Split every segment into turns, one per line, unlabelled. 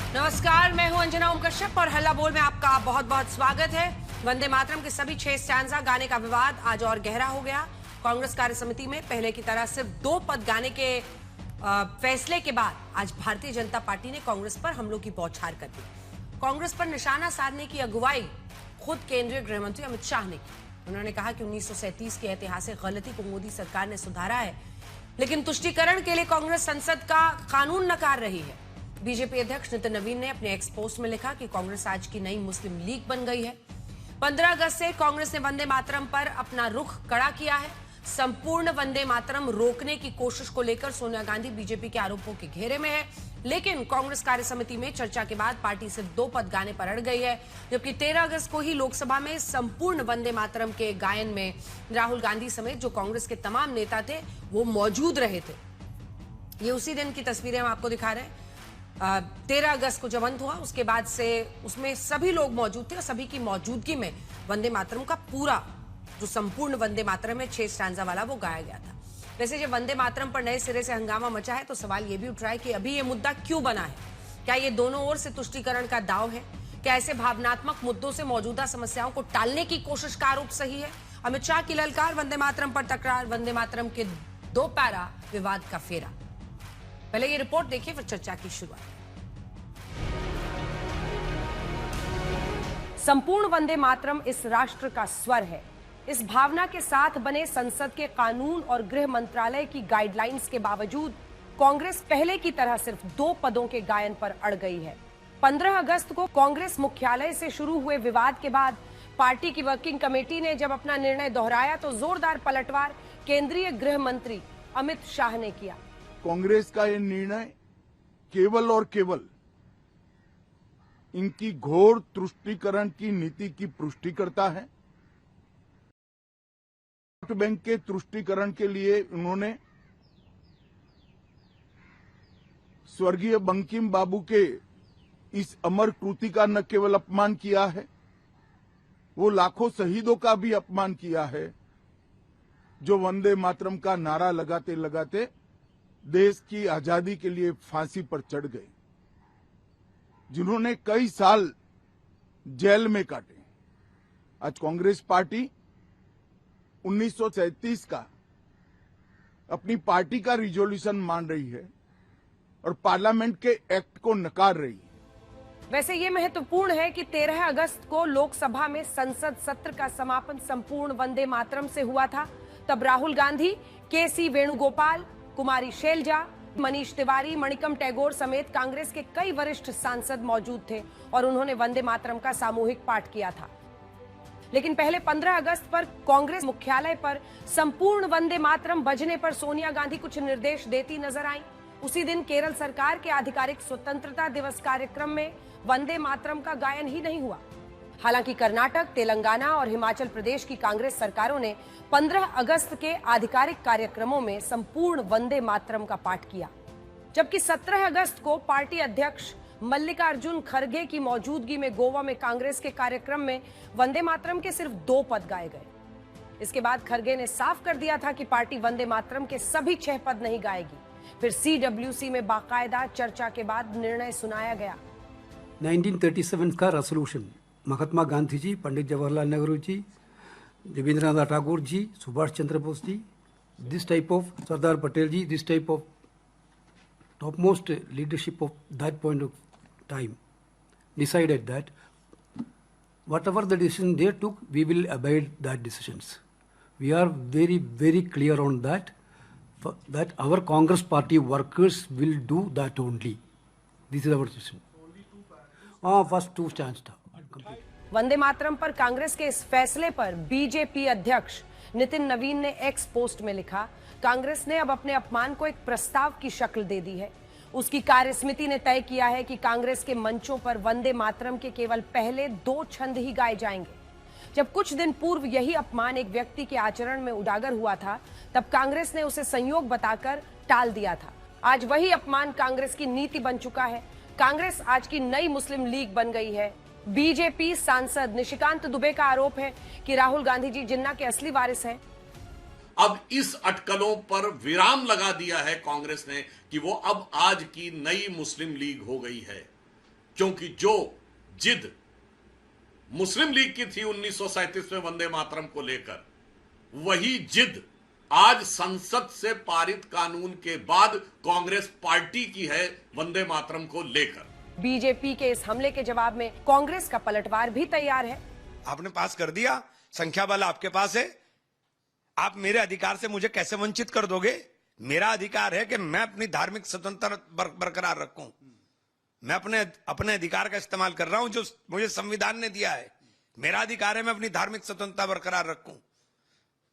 नमस्कार, मैं हूं अंजना ओम कश्यप और हल्ला बोल में आपका बहुत बहुत स्वागत है। वंदे मातरम के सभी 6 स्टैंजा गाने का विवाद आज और गहरा हो गया। कांग्रेस कार्य समिति में पहले की तरह सिर्फ 2 पद गाने के फैसले के बाद आज भारतीय जनता पार्टी ने कांग्रेस पर हमलों की बौछार कर दी। कांग्रेस पर निशाना साधने की अगुवाई खुद केंद्रीय गृह मंत्री अमित शाह ने की। उन्होंने कहा कि 1937 की ऐतिहासिक गलती को मोदी सरकार ने सुधारा है, लेकिन तुष्टीकरण के लिए कांग्रेस संसद का कानून नकार रही है। बीजेपी अध्यक्ष नितिन नवीन ने अपने एक्स पोस्ट में लिखा कि कांग्रेस आज की नई मुस्लिम लीग बन गई है। 15 अगस्त से कांग्रेस ने वंदे मातरम पर अपना रुख कड़ा किया है। संपूर्ण वंदे मातरम रोकने की कोशिश को लेकर सोनिया गांधी बीजेपी के आरोपों के घेरे में है, लेकिन कांग्रेस कार्य समिति में चर्चा के बाद पार्टी सिर्फ 2 पद गाने पर अड़ गई है, जबकि 13 अगस्त को ही लोकसभा में संपूर्ण वंदे मातरम के गायन में राहुल गांधी समेत जो कांग्रेस के तमाम नेता थे वो मौजूद रहे थे। ये उसी दिन की तस्वीरें हम आपको दिखा रहे हैं। 13 अगस्त को जब अंत हुआ उसके बाद से उसमें सभी लोग मौजूद थे और सभी की मौजूदगी में वंदे मातरम का पूरा जो संपूर्ण वंदे मातरम है 6 स्टैंजा वाला वो गाया गया था। वैसे जब वंदे मातरम पर नए सिरे से हंगामा मचा है तो सवाल ये भी उठ रहा है कि अभी ये मुद्दा क्यों बना है। क्या ये दोनों ओर से तुष्टीकरण का दाव है? क्या ऐसे भावनात्मक मुद्दों से मौजूदा समस्याओं को टालने की कोशिश का आरोप सही है? अमित शाह की ललकार, वंदे मातरम पर तकरार, वंदे मातरम के 2 पैरा, विवाद का फेरा। पहले ये रिपोर्ट देखिए, फिर चर्चा की शुरुआत। संपूर्ण वंदे मातरम इस राष्ट्र का स्वर है। इस भावना के साथ बने संसद के कानून और गृह मंत्रालय की गाइडलाइंस के बावजूद कांग्रेस पहले की तरह सिर्फ 2 पदों के गायन पर अड़ गई है। 15 अगस्त को कांग्रेस मुख्यालय से शुरू हुए विवाद के बाद पार्टी की वर्किंग कमेटी ने जब अपना निर्णय दोहराया तो जोरदार पलटवार केंद्रीय गृह मंत्री अमित शाह ने किया।
कांग्रेस का यह निर्णय केवल और केवल इनकी घोर तुष्टीकरण की नीति की पुष्टि करता है। वोट बैंक के तुष्टीकरण के लिए उन्होंने स्वर्गीय बंकिम बाबू के इस अमर कृति का न केवल अपमान किया है, वो लाखों शहीदों का भी अपमान किया है जो वंदे मातरम का नारा लगाते लगाते देश की आजादी के लिए फांसी पर चढ़ गए, जिन्होंने कई साल जेल में काटे। आज कांग्रेस पार्टी 1937 का अपनी पार्टी का रिजोल्यूशन मान रही है और पार्लियामेंट के एक्ट को नकार रही है।
वैसे ये महत्वपूर्ण है कि 13 अगस्त को लोकसभा में संसद सत्र का समापन संपूर्ण वंदे मातरम से हुआ था। तब राहुल गांधी, के.सी. वेणुगोपाल, कुमारी शैलजा, मनीष तिवारी, मणिकम टैगोर समेत कांग्रेस के कई वरिष्ठ सांसद मौजूद थे और उन्होंने वंदे मातरम का सामूहिक पाठ किया था। लेकिन पहले 15 अगस्त पर कांग्रेस मुख्यालय पर संपूर्ण वंदे मातरम बजने पर सोनिया गांधी कुछ निर्देश देती नजर आईं। उसी दिन केरल सरकार के आधिकारिक स्वतंत्रता दिवस कार्यक्रम में वंदे मातरम का गायन ही नहीं हुआ। हालांकि कर्नाटक, तेलंगाना और हिमाचल प्रदेश की कांग्रेस सरकारों ने 15 अगस्त के आधिकारिक कार्यक्रमों में संपूर्ण वंदे मातरम का पाठ किया, जबकि 17 अगस्त को पार्टी अध्यक्ष मल्लिकार्जुन खड़गे की मौजूदगी में गोवा में कांग्रेस के कार्यक्रम में वंदे मातरम के सिर्फ 2 पद गाए गए। इसके बाद खड़गे ने साफ कर दिया था कि पार्टी वंदे मातरम के सभी 6 पद नहीं गाएगी। फिर CWC में बाकायदा चर्चा के बाद निर्णय सुनाया गया।
1937 का resolution Mahatma Gandhi ji, Pandit Jawaharlal Nehru ji, Rabindranath Tagore ji, Subhash Chandra Bose ji, this type of Sardar Patel ji, this type of topmost leadership of that point of time decided that whatever the decision they took, we will abide that decisions. We are very, very clear on that, that our Congress party workers will do that only. This is our decision. First 2 stands था।
वंदे मातरम पर कांग्रेस के इस फैसले पर BJP अध्यक्ष नितिन नवीन ने x post में लिखा, कांग्रेस ने अब अपने अपमान को एक प्रस्ताव की शक्ल दे दी है। उसकी कार्यसमिति ने तय किया है कि कांग्रेस के मंचों पर वंदे मातरम के केवल पहले 2 छंद ही गाए जाएंगे। जब कुछ दिन पूर्व यही अपमान एक व्यक्ति के आचरण में उजागर हुआ था, तब कांग्रेस ने उसे संयोग बताकर टाल दिया था। आज वही अपमान कांग्रेस की नीति बन चुका है। कांग्रेस आज की नई मुस्लिम लीग बन गई है। बीजेपी सांसद निशिकांत दुबे का आरोप है कि राहुल गांधी जी जिन्ना के असली वारिस हैं।
अब इस अटकलों पर विराम लगा दिया है कांग्रेस ने कि वो अब आज की नई मुस्लिम लीग हो गई है। क्योंकि जो जिद मुस्लिम लीग की थी 1937 में वंदे मातरम को लेकर, वही जिद आज संसद से पारित कानून के बाद कांग्रेस पार्टी की है वंदे मातरम को लेकर।
बीजेपी के इस हमले के जवाब में कांग्रेस का पलटवार भी तैयार है।
आपने पास कर दिया, संख्या बल आपके पास है, आप मेरे अधिकार से मुझे कैसे वंचित कर दोगे? मेरा अधिकार है कि मैं अपनी धार्मिक स्वतंत्रता बरकरार रखूं। मैं अपने अधिकार का इस्तेमाल कर रहा हूं जो मुझे संविधान ने दिया है। मेरा अधिकार है मैं अपनी धार्मिक स्वतंत्रता बरकरार रखूं।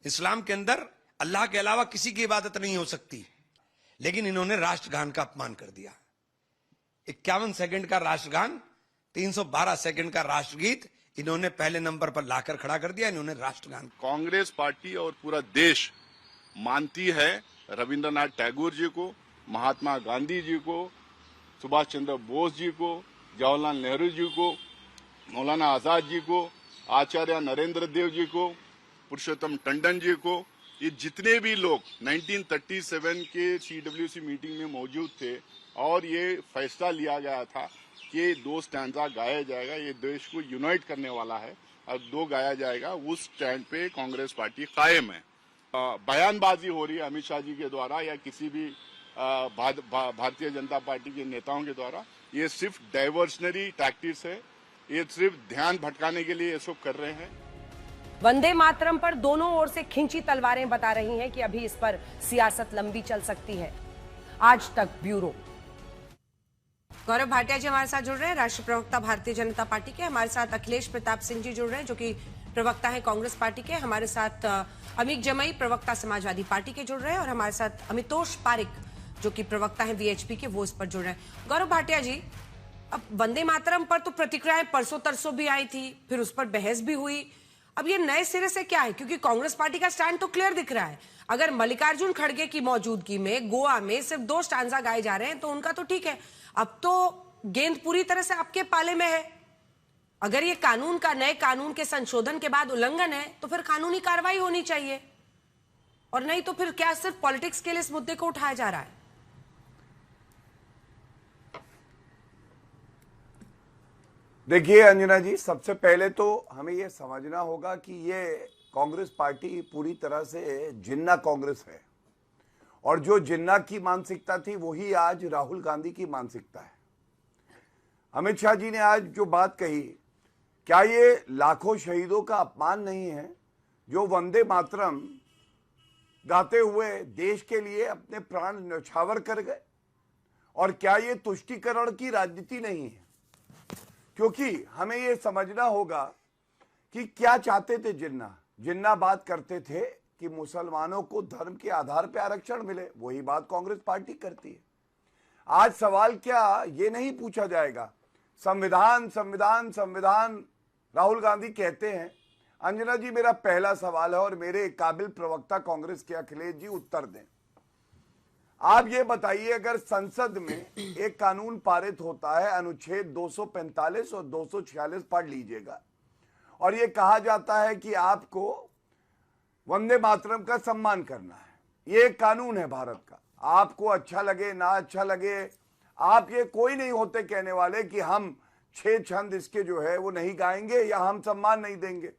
इस्लाम के अंदर अल्लाह के अलावा किसी की इबादत नहीं हो सकती, लेकिन इन्होंने राष्ट्रगान का अपमान कर दिया। 51 सेकंड का राष्ट्रगान, 312 सेकंड का राष्ट्रगीत इन्होंने पहले नंबर पर लाकर खड़ा कर दिया। इन्होंने राष्ट्रगान।
कांग्रेस पार्टी और पूरा देश मानती है रविंद्रनाथ टैगोर जी को, महात्मा गांधी जी को, सुभाष चंद्र बोस जी को, जवाहरलाल नेहरू जी को, मौलाना आजाद जी को, आचार्य नरेंद्र देव जी को, पुरुषोत्तम टंडन जी को। ये जितने भी लोग 1937 के CWC मीटिंग में मौजूद थे और ये फैसला लिया गया था कि 2 स्टैंजा गाया जाएगा, ये देश को यूनाइट करने वाला है और 2 गाया जाएगा, उस स्टैंड पे कांग्रेस पार्टी कायम है। बयानबाजी हो रही है अमित शाह जी के द्वारा या किसी भी भारतीय जनता पार्टी के नेताओं के द्वारा, ये सिर्फ डाइवर्शनरी टैक्टिक्स है, ये सिर्फ ध्यान भटकाने के लिए ये सब कर रहे हैं।
वंदे मातरम पर दोनों ओर से खिंची तलवारें बता रही हैं कि अभी इस पर सियासत लंबी चल सकती है। आज तक ब्यूरो। गौरव भाटिया जी हमारे साथ जुड़ रहे हैं, राष्ट्रीय प्रवक्ता भारतीय जनता पार्टी के। हमारे साथ अखिलेश प्रताप सिंह जी जुड़ रहे हैं जो कि प्रवक्ता है कांग्रेस पार्टी के। हमारे साथ अमीक जमई प्रवक्ता समाजवादी पार्टी के जुड़ रहे हैं और हमारे साथ अमितोष पारिक जो कि प्रवक्ता है VHP के, वो इस पर जुड़ रहे हैं। गौरव भाटिया जी, अब वंदे मातरम पर तो प्रतिक्रियाएं परसों तरसों भी आई थी, फिर उस पर बहस भी हुई। अब ये नए सिरे से क्या है? क्योंकि कांग्रेस पार्टी का स्टैंड तो क्लियर दिख रहा है। अगर मल्लिकार्जुन खड़गे की मौजूदगी में गोवा में सिर्फ 2 स्टैंजा गाए जा रहे हैं तो उनका तो ठीक है। अब तो गेंद पूरी तरह से आपके पाले में है। अगर ये कानून का नए कानून के संशोधन के बाद उल्लंघन है तो फिर कानूनी कार्रवाई होनी चाहिए, और नहीं तो फिर क्या सिर्फ पॉलिटिक्स के लिए इस मुद्दे को उठाया जा रहा है?
देखिए अंजना जी, सबसे पहले तो हमें यह समझना होगा कि ये कांग्रेस पार्टी पूरी तरह से जिन्ना कांग्रेस है, और जो जिन्ना की मानसिकता थी वही आज राहुल गांधी की मानसिकता है। अमित शाह जी ने आज जो बात कही, क्या ये लाखों शहीदों का अपमान नहीं है जो वंदे मातरम गाते हुए देश के लिए अपने प्राण न्यौछावर कर गए? और क्या ये तुष्टीकरण की राजनीति नहीं है? क्योंकि हमें ये समझना होगा कि क्या चाहते थे जिन्ना। जिन्ना बात करते थे कि मुसलमानों को धर्म के आधार पर आरक्षण मिले, वही बात कांग्रेस पार्टी करती है। आज सवाल क्या ये नहीं पूछा जाएगा संविधान संविधान संविधान राहुल गांधी कहते हैं। अंजना जी, मेरा पहला सवाल है और मेरे काबिल प्रवक्ता कांग्रेस के अखिलेश जी उत्तर दें। आप ये बताइए, अगर संसद में एक कानून पारित होता है, अनुच्छेद 245 और 246 पढ़ लीजिएगा, और ये कहा जाता है कि आपको वंदे मातरम का सम्मान करना है। ये एक कानून है भारत का। आपको अच्छा लगे ना अच्छा लगे, आप ये कोई नहीं होते कहने वाले कि हम 6 छंद इसके जो है वो नहीं गाएंगे या हम सम्मान नहीं देंगे,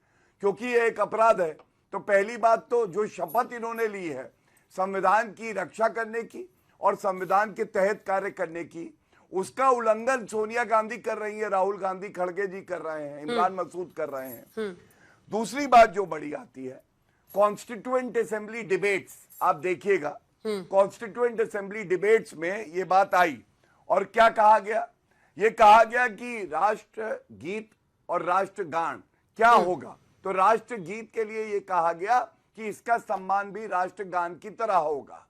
क्योंकि ये एक अपराध है। तो पहली बात तो जो शपथ इन्होंने ली है संविधान की रक्षा करने की और संविधान के तहत कार्य करने की, उसका उल्लंघन सोनिया गांधी कर रही है, राहुल गांधी खड़गे जी कर रहे हैं, इमरान मसूद कर रहे हैं। दूसरी बात जो बड़ी आती है, कॉन्स्टिट्यूएंट असेंबली डिबेट्स, आप देखिएगा कॉन्स्टिट्यूएंट असेंबली डिबेट्स में ये बात आई और क्या कहा गया? ये कहा गया कि राष्ट्र गीत और राष्ट्रगान क्या होगा। तो राष्ट्र गीत के लिए ये कहा गया कि इसका सम्मान भी राष्ट्रगान की तरह होगा।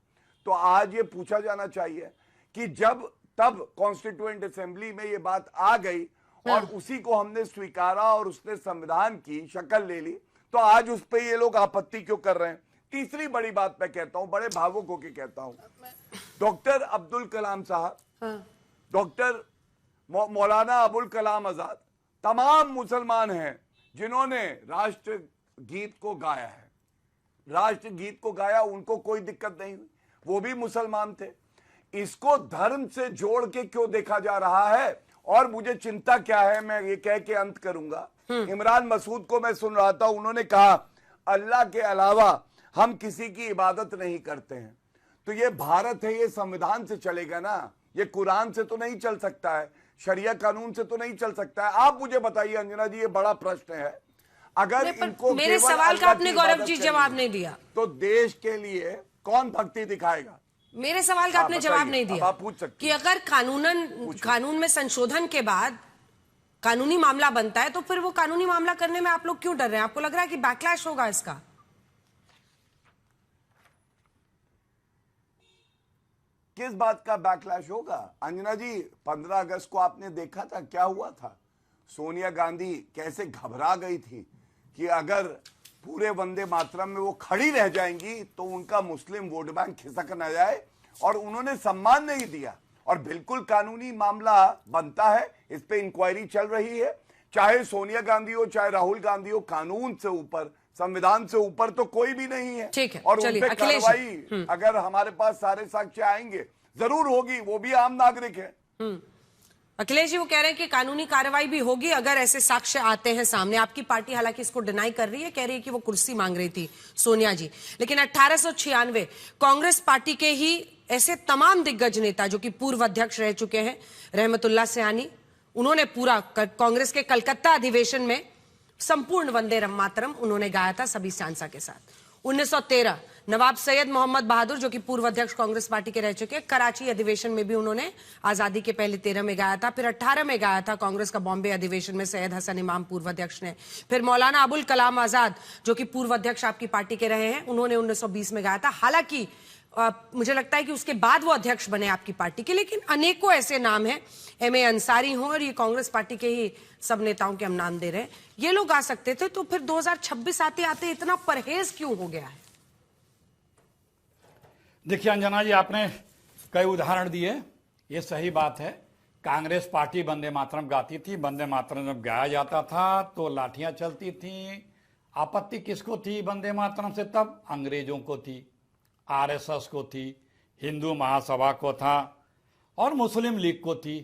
तो आज ये पूछा जाना चाहिए कि जब तब कॉन्स्टिट्यूएंट असेंबली में ये बात आ गई और उसी को हमने स्वीकारा और उसने संविधान की शक्ल ले ली, तो आज उस पर ये लोग आपत्ति क्यों कर रहे हैं? तीसरी बड़ी बात मैं कहता हूं, बड़े भावुक होकर कहता हूं, डॉक्टर अब्दुल कलाम साहब, डॉक्टर मौलाना अबुल कलाम आजाद, तमाम मुसलमान हैं जिन्होंने राष्ट्र गीत को गाया है। राष्ट्र गीत को गाया, उनको कोई दिक्कत नहीं हुई, वो भी मुसलमान थे। इसको धर्म से जोड़ के क्यों देखा जा रहा है और मुझे चिंता क्या है, मैं ये कह के अंत करूंगा। इमरान मसूद को मैं सुन रहा था, उन्होंने कहा अल्लाह के अलावा हम किसी की इबादत नहीं करते हैं। तो ये भारत है, ये संविधान से चलेगा ना, ये कुरान से तो नहीं चल सकता है, शरिया कानून से तो नहीं चल सकता है। आप मुझे बताइए अंजना जी, ये बड़ा प्रश्न है। अगर इनको
मेरे
केवल
सवाल का
अल्लाह
आपने
की
गौरव
इबादत
जी
करनी
जवाब
है,
नहीं दिया।
तो देश के लिए कौन भक्ति दिखाएगा?
मेरे सवाल का
हाँ,
आपने
बताइए,
जवाब नहीं
अब
दिया
आप पूछ सकते
कि अगर कानून में संशोधन के बाद कानूनी मामला बनता है तो फिर वो कानूनी मामला करने में आप लोग क्यों डर रहे हैं? आपको लग रहा है कि बैकलैश होगा इसका?
किस बात का बैकलैश होगा? अंजना जी, 15 अगस्त को आपने देखा था क्या हुआ था। सोनिया गांधी कैसे घबरा गई थी कि अगर पूरे वंदे मातरम में वो खड़ी रह जाएंगी तो उनका मुस्लिम वोट बैंक खिसक न जाए, और उन्होंने सम्मान नहीं दिया। और बिल्कुल कानूनी मामला बनता है, इस पे इंक्वायरी चल रही है। चाहे सोनिया गांधी हो चाहे राहुल गांधी हो, कानून से ऊपर, संविधान से ऊपर तो कोई भी नहीं है।
ठीक है,
और उन
चलिए,
पे
अखिलेश
कार्रवाई अगर हमारे पास सारे साक्ष्य आएंगे जरूर होगी, वो भी आम नागरिक है।
अखिलेश जी वो कह रहे हैं कि कानूनी कार्रवाई भी होगी अगर ऐसे साक्ष्य आते हैं सामने। आपकी पार्टी हालांकि इसको डिनाई कर रही है, कह रही है कि वो कुर्सी मांग रही थी सोनिया जी, लेकिन 1896 कांग्रेस पार्टी के ही ऐसे तमाम दिग्गज नेता जो कि पूर्व अध्यक्ष रह चुके हैं, रहमतुल्लाह सयानी, उन्होंने पूरा कांग्रेस के कलकत्ता अधिवेशन में संपूर्ण वंदे मातरम उन्होंने गाया था सभी स्टांसा के साथ। 1913 नवाब सैयद मोहम्मद बहादुर जो कि पूर्व अध्यक्ष कांग्रेस पार्टी के रह चुके, कराची अधिवेशन में भी उन्होंने आजादी के पहले 13 में गाया था। फिर 18 में गाया था कांग्रेस का बॉम्बे अधिवेशन में सैयद हसन इमाम पूर्व अध्यक्ष ने। फिर मौलाना अबुल कलाम आजाद जो कि पूर्व अध्यक्ष आपकी पार्टी के रहे हैं, उन्होंने 1920 में गाया था। हालांकि मुझे लगता है कि उसके बाद वो अध्यक्ष बने आपकी पार्टी के, लेकिन अनेकों ऐसे नाम हैं, एम ए अंसारी हो, और ये कांग्रेस पार्टी के ही सब नेताओं के हम नाम दे रहे हैं, ये लोग आ सकते थे। तो फिर 2026 आते आते इतना परहेज क्यों हो गया है?
देखिए अंजना जी, आपने कई उदाहरण दिए, ये सही बात है। कांग्रेस पार्टी वंदे मातरम गाती थी, वंदे मातरम जब गाया जाता था तो लाठियां चलती थी। आपत्ति किसको थी वंदे मातरम से? तब अंग्रेजों को थी, आरएसएस को थी, हिंदू महासभा को था और मुस्लिम लीग को थी।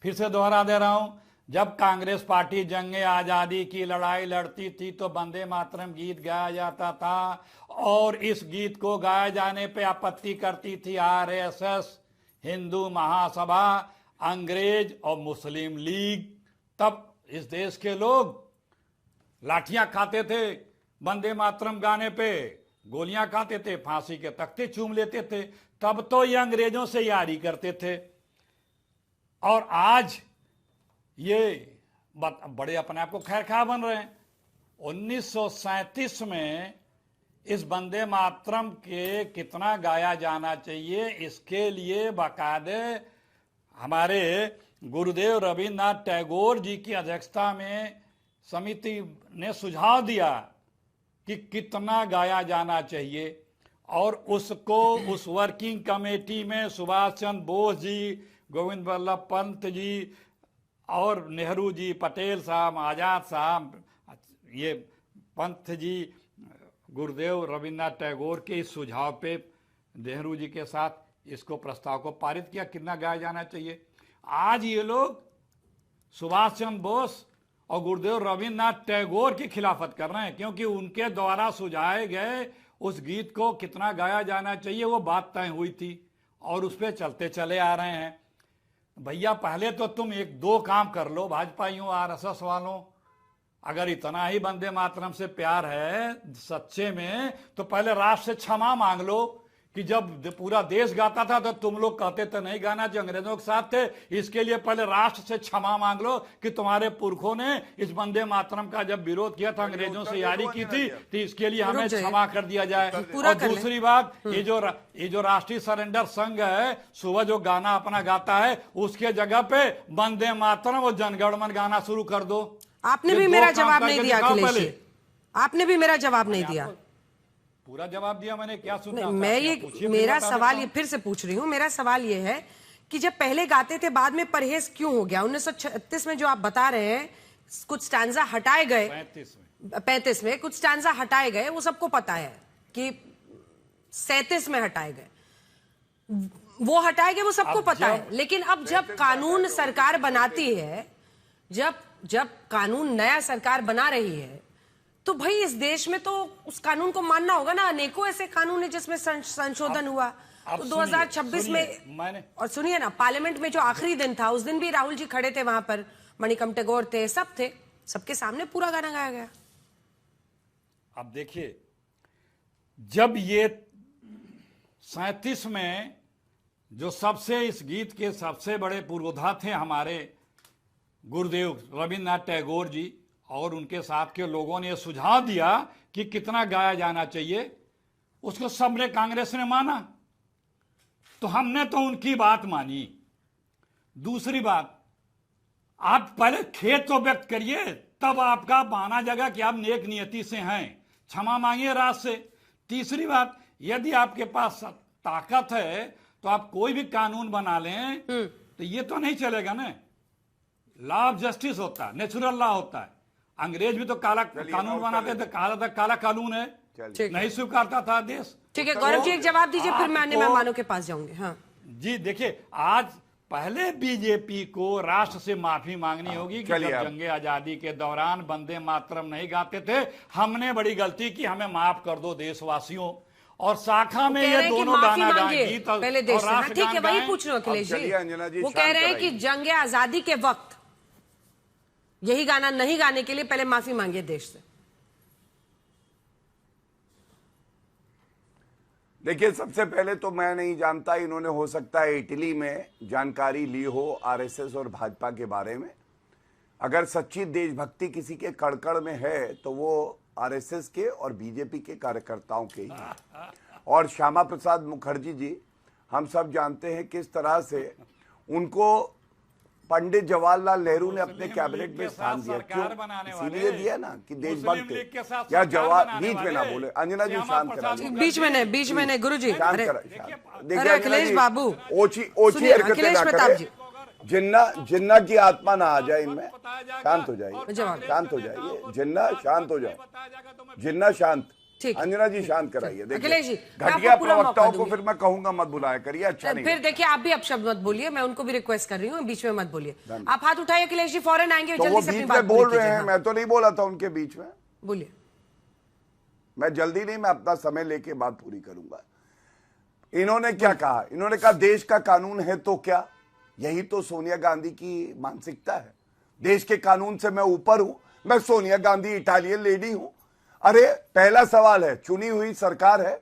फिर से दोहरा दे रहा हूं, जब कांग्रेस पार्टी जंगे आजादी की लड़ाई लड़ती थी तो वंदे मातरम गीत गाया जाता था, और इस गीत को गाए जाने पे आपत्ति करती थी आरएसएस, हिंदू महासभा, अंग्रेज और मुस्लिम लीग। तब इस देश के लोग लाठियां खाते थे, वंदे मातरम गाने पे गोलियां खाते थे, फांसी के तख्ते चूम लेते थे। तब तो ये अंग्रेजों से यारी करते थे। और आज ये बड़े अपने आप को खैरखा बन रहे हैं। 1937 में इस वंदे मातरम के कितना गाया जाना चाहिए, इसके लिए बाकायदे हमारे गुरुदेव रविन्द्रनाथ टैगोर जी की अध्यक्षता में समिति ने सुझाव दिया कि कितना गाया जाना चाहिए, और उसको उस वर्किंग कमेटी में सुभाष चंद्र बोस जी, गोविंद वल्लभ पंत जी और नेहरू जी, पटेल साहब, आजाद साहब, ये पंत जी, गुरुदेव रविन्द्रनाथ टैगोर के इस सुझाव पे नेहरू जी के साथ इसको प्रस्ताव को पारित किया, कितना गाया जाना चाहिए। आज ये लोग सुभाष चंद्र बोस और गुरुदेव रविन्द्रनाथ टैगोर की खिलाफत कर रहे हैं, क्योंकि उनके द्वारा सुझाए गए उस गीत को कितना गाया जाना चाहिए वो बात तय हुई थी, और उस पर चलते चले आ रहे हैं। भैया पहले तो तुम एक दो काम कर लो, भाजपाइयों आरएसएस वालों, अगर इतना ही वंदे मातरम से प्यार है सच्चे में, तो पहले राष्ट्र से क्षमा मांग लो कि जब पूरा देश गाता था तो तुम लोग कहते थे नहीं गाना, जो अंग्रेजों के साथ थे। इसके लिए पहले राष्ट्र से क्षमा मांग लो कि तुम्हारे पुरखों ने इस वंदे मातरम का जब विरोध किया था, अंग्रेजों से यारी की थी, तो इसके लिए हमें क्षमा कर दिया जाए। और दूसरी बात, ये जो राष्ट्रीय सरेंडर संघ है, सुबह जो गाना अपना गाता है उसके जगह पे वंदे मातरम और जनगणमन गाना शुरू कर दो।
आपने भी मेरा जवाब नहीं दिया अखिलेश जी, आपने भी मेरा जवाब नहीं दिया।
पूरा जवाब दिया मैंने, क्या सुना?
मैं ये मेरा सवाल ये फिर से पूछ रही हूँ, मेरा सवाल ये है कि जब पहले गाते थे बाद में परहेज क्यों हो गया? 1936 में जो आप बता रहे हैं कुछ स्टैंजा हटाए गए, 35 में कुछ स्टैंजा हटाए गए, वो सबको पता है कि 37 में हटाए गए। वो हटाएंगे, वो सबको
अब
पता है। लेकिन अब जब कानून सरकार बनाती है, जब कानून नया सरकार बना रही है, तो भाई इस देश में तो उस कानून को मानना होगा ना। अनेकों ऐसे कानून है जिसमें संशोधन हुआ। तो 2026 में, और सुनिए ना, पार्लियामेंट में जो आखिरी दिन था, उस दिन भी राहुल जी खड़े थे वहां पर, मणिकम टैगोर थे, सब थे, सबके सामने पूरा गाना गाया गया।
अब देखिए, जब ये 37 में जो सबसे इस गीत के सबसे बड़े पुरोधा थे हमारे गुरुदेव रविन्द्रनाथ टैगोर जी, और उनके साथ के लोगों ने सुझाव दिया कि कितना गाया जाना चाहिए, उसको सबने, कांग्रेस ने माना, तो हमने तो उनकी बात मानी। दूसरी बात, आप पहले खेद तो व्यक्त करिए, तब आपका माना जाएगा कि आप नेक नियति से हैं, क्षमा मांगिए राज से। तीसरी बात, यदि आपके पास ताकत है तो आप कोई भी कानून बना लें, तो ये तो नहीं चलेगा ना। लॉ ऑफ जस्टिस होता है, नेचुरल लॉ होता है। अंग्रेज भी तो काला कानून बनाते थे, कहा था काला कानून है, नहीं स्वीकारता था देश।
ठीक है गौरव जी, एक जवाब दीजिए, फिर मैं अन्य मेहमानों के पास जाऊंगी। हाँ
जी, देखिए, आज पहले बीजेपी को राष्ट्र से माफी मांगनी होगी कि जब जंगे आजादी के दौरान वंदे मातरम नहीं गाते थे, हमने बड़ी गलती की, हमें माफ कर दो देशवासियों। और शाखा में ये दोनों गाना गाएं, गीत और राष्ट्रगान।
ठीक है, वही पूछ रहे हो अखिलेश जी। वो कह रहे हैं कि जंगे आजादी के वक्त यही गाना नहीं गाने के लिए पहले माफी मांगिए देश से।
देखिए, सबसे पहले तो मैं नहीं जानता, इन्होंने हो सकता है इटली में जानकारी ली हो आरएसएस और भाजपा के बारे में। अगर सच्ची देशभक्ति किसी के कड़कड़ में है तो वो आरएसएस के और बीजेपी के कार्यकर्ताओं के ही है। और श्यामा प्रसाद मुखर्जी जी, हम सब जानते हैं किस तरह से उनको पंडित जवाहरलाल नेहरू ने अपने कैबिनेट में स्थान दिया। क्यों? इसीलिए दिया ना कि देशभक्त या जवाब। बीच में ना बोले, अंजना जी शांत करा,
बीच में नहीं गुरु जी,
शांत करा।
देखिए अखिलेश बाबू,
ओछी हरकतें ना करें, जिन्ना की आत्मा ना आ जाए इनमें। शांत हो जाइए, शांत हो जाइए, जिन्ना शांत हो जाए, जिन्ना शांत। अंजना जी शांत कराइए। देखिए, घटिया प्रवक्ताओं को फिर मैं कहूंगा मत बुलाया करिए, अच्छा नहीं।
फिर देखिए, आप भी अपशब्द मत बोलिए, मैं उनको भी रिक्वेस्ट कर रही हूँ, बीच में मत बोलिए। आप हाथ उठाइए अखिलेश जी, फौरन आएंगे,
तो
जल्दी से अपनी बात
बोल रहे हैं। मैं तो नहीं बोला था उनके बीच में,
बोलिए।
मैं जल्दी नहीं, मैं अपना समय लेके बात पूरी करूंगा। इन्होंने क्या कहा? इन्होंने कहा देश का कानून है तो क्या? यही तो सोनिया गांधी की मानसिकता है। देश के कानून से मैं ऊपर हूं, मैं सोनिया गांधी इटालियन लेडी हूं। अरे, पहला सवाल है, चुनी हुई सरकार है,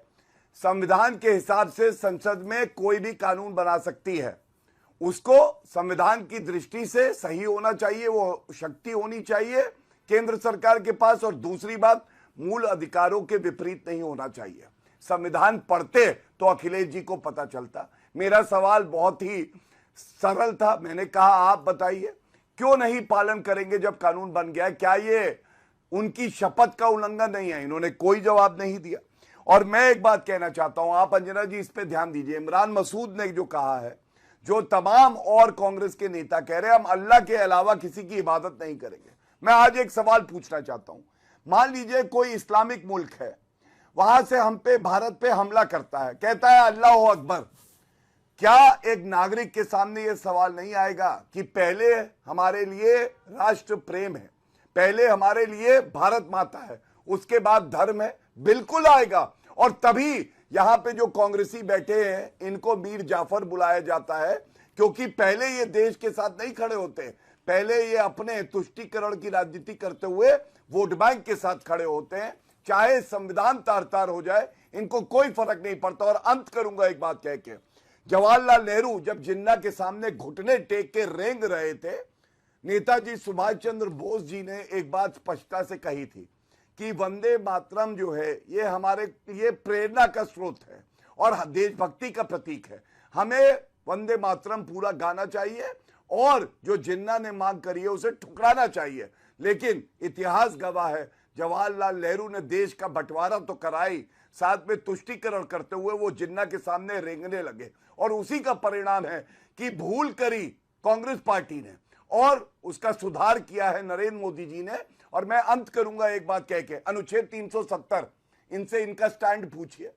संविधान के हिसाब से संसद में कोई भी कानून बना सकती है, उसको संविधान की दृष्टि से सही होना चाहिए, वो शक्ति होनी चाहिए केंद्र सरकार के पास। और दूसरी बात, मूल अधिकारों के विपरीत नहीं होना चाहिए। संविधान पढ़ते तो अखिलेश जी को पता चलता। मेरा सवाल बहुत ही सरल था, मैंने कहा आप बताइए क्यों नहीं पालन करेंगे जब कानून बन गया है? क्या ये उनकी शपथ का उल्लंघन नहीं है? इन्होंने कोई जवाब नहीं दिया। और मैं एक बात कहना चाहता हूं, आप अंजना जी इस पे ध्यान दीजिए। इमरान मसूद ने जो कहा है, जो तमाम और कांग्रेस के नेता कह रहे हैं, हम अल्लाह के अलावा किसी की इबादत नहीं करेंगे। मैं आज एक सवाल पूछना चाहता हूं, मान लीजिए कोई इस्लामिक मुल्क है, वहां से हम पे, भारत पे हमला करता है, कहता है अल्लाह अकबर। क्या एक नागरिक के सामने यह सवाल नहीं आएगा कि पहले हमारे लिए राष्ट्र प्रेम है, पहले हमारे लिए भारत माता है, उसके बाद धर्म है? बिल्कुल आएगा। और तभी यहां पे जो कांग्रेसी बैठे हैं, इनको मीर जाफर बुलाया जाता है, क्योंकि पहले ये देश के साथ नहीं खड़े होते, पहले ये अपने तुष्टीकरण की राजनीति करते हुए वोट बैंक के साथ खड़े होते हैं। चाहे संविधान तार तार हो जाए, इनको कोई फर्क नहीं पड़ता। और अंत करूंगा एक बात कह के, जवाहरलाल नेहरू जब जिन्ना के सामने घुटने टेक के रेंग रहे थे, नेताजी सुभाष चंद्र बोस जी ने एक बात स्पष्टता से कही थी कि वंदे मातरम जो है ये हमारे लिए प्रेरणा का स्रोत है और देशभक्ति का प्रतीक है। हमें वंदे मातरम पूरा गाना चाहिए और जो जिन्ना ने मांग करी है उसे ठुकराना चाहिए। लेकिन इतिहास गवाह है, जवाहरलाल नेहरू ने देश का बंटवारा तो कराई, साथ में तुष्टीकरण करते हुए वो जिन्ना के सामने रेंगने लगे। और उसी का परिणाम है कि भूल करी कांग्रेस पार्टी ने और उसका सुधार किया है नरेंद्र मोदी जी ने। और मैं अंत करूंगा एक बात कह के, अनुच्छेद 370 इनसे इनका स्टैंड पूछिए।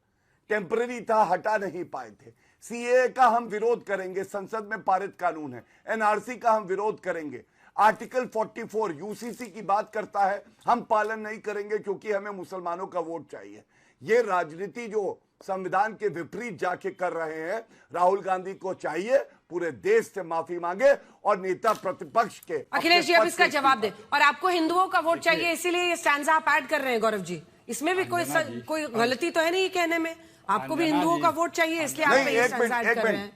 टेम्पररी था, हटा नहीं पाए थे। सीएए का हम विरोध करेंगे, संसद में पारित कानून है, एनआरसी का हम विरोध करेंगे, आर्टिकल 44 यूसीसी की बात करता है, हम पालन नहीं करेंगे क्योंकि हमें मुसलमानों का वोट चाहिए। ये राजनीति जो संविधान के विपरीत जाके कर रहे हैं, राहुल गांधी को चाहिए पूरे देश से माफी मांगे और नेता प्रतिपक्ष के
अखिलेश जी अब इसका जवाब दें। और आपको हिंदुओं का वोट चाहिए इसीलिए ये स्टैंजा आप ऐड कर रहे हैं गौरव जी, इसमें भी कोई गलती तो है नहीं कहने में, आपको भी हिंदुओं का वोट चाहिए इसलिए आप ये स्टैंजा ऐड कर रहे हैं।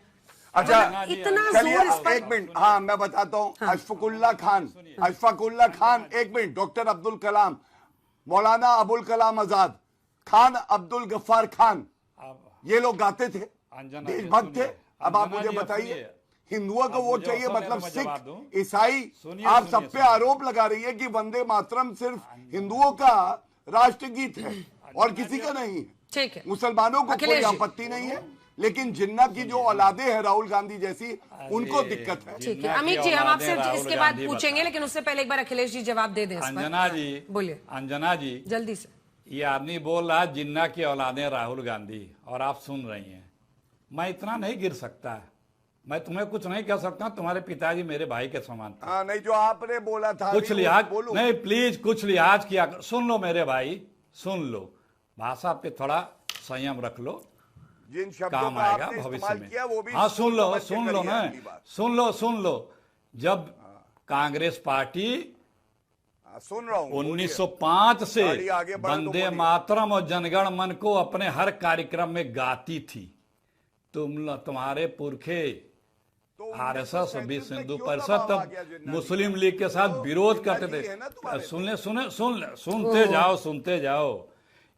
अच्छा
इतना
चलिए
जोर इस पर,
एक मिनट, हाँ मैं बताता हूँ। अशफाकुल्ला खान, एक मिनट, डॉक्टर अब्दुल कलाम, मौलाना अबुल कलाम आजाद, खान अब्दुल गफ्फार खान, ये लोग गाते थे, देशभक्त थे। अब आप मुझे बताइए हिंदुओं को वोट चाहिए मतलब सिख, ईसाई, आप सब पे आरोप लगा रही है कि वंदे मातरम सिर्फ हिंदुओं का राष्ट्रगीत है और किसी का नहीं।
ठीक है,
मुसलमानों को कोई आपत्ति नहीं है, लेकिन जिन्ना की जो औलादे हैं राहुल गांधी जैसी, उनको दिक्कत है।
ठीक है अमित जी, हम आपसे इसके बाद पूछेंगे, लेकिन उससे पहले एक बार अखिलेश जी जवाब दे दें।
अंजना जी
बोलिए।
अंजना जी
जल्दी से।
ये आदमी बोल रहा है जिन्ना की औलादे राहुल गांधी, और आप सुन रही हैं। मैं इतना नहीं गिर सकता, मैं तुम्हें कुछ नहीं कह सकता, तुम्हारे पिताजी मेरे भाई के समान थे।
हाँ नहीं, जो आपने बोला था
कुछ लिहाज नहीं, प्लीज कुछ लिहाज किया, सुन लो मेरे भाई, सुन लो, भाषा पे थोड़ा संयम रख लो,
जिन शब्दों
काम
का
आएगा
आपने
भविष्य
इस्तेमाल
में।
किया वो भी
हाँ सुन लो ना, सुन लो। जब कांग्रेस पार्टी
सुन रहा हूँ
1905 से
आगे बढ़ो तो
वंदे
बोलिए।
मातरम और जनगण मन को अपने हर कार्यक्रम में गाती थी, तुम्हारे पुरखे
तो
आरएसएस और विश्व हिंदू
क्यों
परिषद
दबाव आ
तब
गया जिन्ना
मुस्लिम लीग के साथ विरोध करते
जिन्ना जी है ना
थे।
तुम्हारे
सुनते जाओ।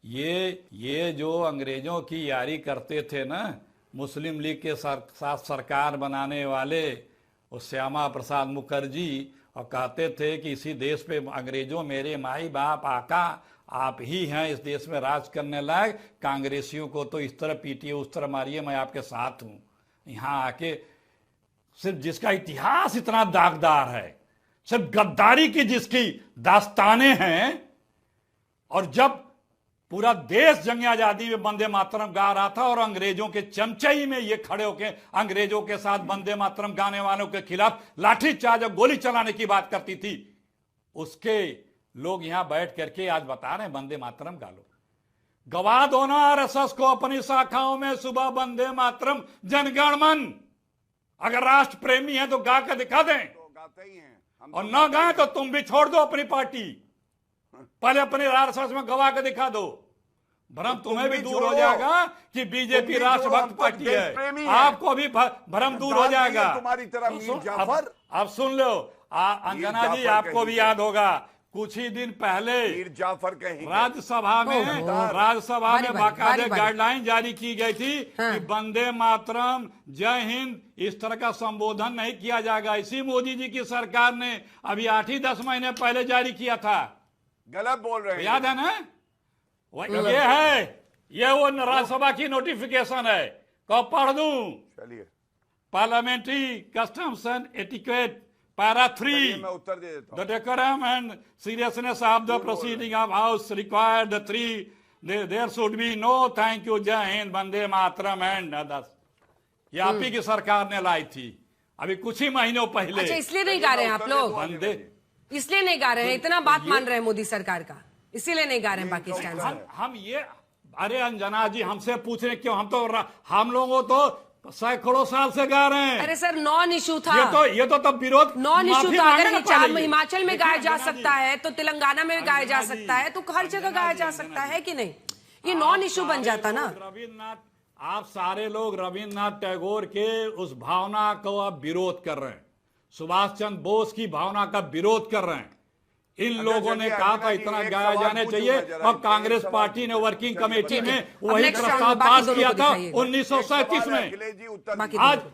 ये जो अंग्रेजों की यारी करते थे ना, मुस्लिम लीग के साथ सरकार बनाने वाले वो श्यामा प्रसाद मुखर्जी, और कहते थे कि इसी देश पे अंग्रेजों मेरे माई बाप आका आप ही हैं इस देश में राज करने लायक, कांग्रेसियों को तो इस तरह पीटिए उस तरह मारिए, मैं आपके साथ हूं। यहाँ आके सिर्फ जिसका इतिहास इतना दागदार है, सिर्फ गद्दारी की जिसकी दास्तानें हैं, और जब पूरा देश जंग आजादी में वंदे मातरम गा रहा था और अंग्रेजों के चमचाई में ये खड़े होकर अंग्रेजों के साथ वंदे मातरम गाने वालों के खिलाफ लाठीचार्ज और गोली चलाने की बात करती थी, उसके लोग यहां बैठ करके आज बता रहे हैं वंदे मातरम गा लो। गवा दो ना आरएसएस को अपनी शाखाओं में, सुबह वंदे मातरम जनगण मन, अगर राष्ट्र प्रेमी है तो गा कर दिखा दें,
तो गाते ही हैं हम,
और ना गाएं तो तुम भी छोड़ दो अपनी पार्टी, पहले अपने आरएसएस में गवा के दिखा दो, भ्रम तुम्हें भी दूर हो जाएगा कि बीजेपी राष्ट्रभक्त पार्टी है, आपको भी भ्रम दूर हो जाएगा।
तुम्हारी तरह मीर जाफर,
अब सुन लो अंजना जी, आपको भी याद होगा कुछ ही दिन पहले
मीर जाफर कहीं
राज्यसभा में बाकायदे गाइडलाइन जारी की गई थी कि वंदे मातरम, जय हिंद, इस तरह का संबोधन नहीं किया जाएगा। इसी मोदी जी की सरकार ने अभी 8 ही 10 महीने पहले जारी किया था,
गलत बोल रहे हैं।
याद है ना? ये वो राज्यसभा की नोटिफिकेशन है, कब पढ़ दूं?
चलिए
parliamentary customs and etiquette para 3,
मैं उत्तर दे देता हूं।
the decorum and seriousness of the proceeding of house required the 3, there should be no thank you, जय हिंद, वंदे मातरम एंड others। ये आप ही की सरकार ने लाई थी अभी कुछ ही महीनों पहले।
अच्छा, इसलिए नहीं गा रहे हैं आप लोग?
वंदे
इसलिए नहीं गा रहे हैं, इतना बात मान रहे हैं मोदी सरकार का, इसीलिए नहीं गा रहे हैं पाकिस्तान से।
हम ये, अरे अंजना जी हमसे पूछ रहे क्यों? हम लोगों तो सैकड़ों साल से गा रहे हैं।
अरे सर, नॉन इशू था
ये तो तब विरोध,
नॉन इशू था। अगर हिमाचल में गाया जा
देखिए,
सकता है तो तेलंगाना में गाया जा सकता है, तो हर जगह गाया जा सकता है कि नहीं? ये नॉन इशू बन जाता ना।
रविन्द्रनाथ, आप सारे लोग रविन्द्रनाथ टैगोर के उस भावना को आप विरोध कर रहे हैं, सुभाष चंद्र बोस की भावना का विरोध कर रहे हैं। इन लोगों ने कहा था इतना गाया जाने चाहिए, और कांग्रेस पार्टी ने वर्किंग कमेटी में वही प्रस्ताव पास किया था 1937 में।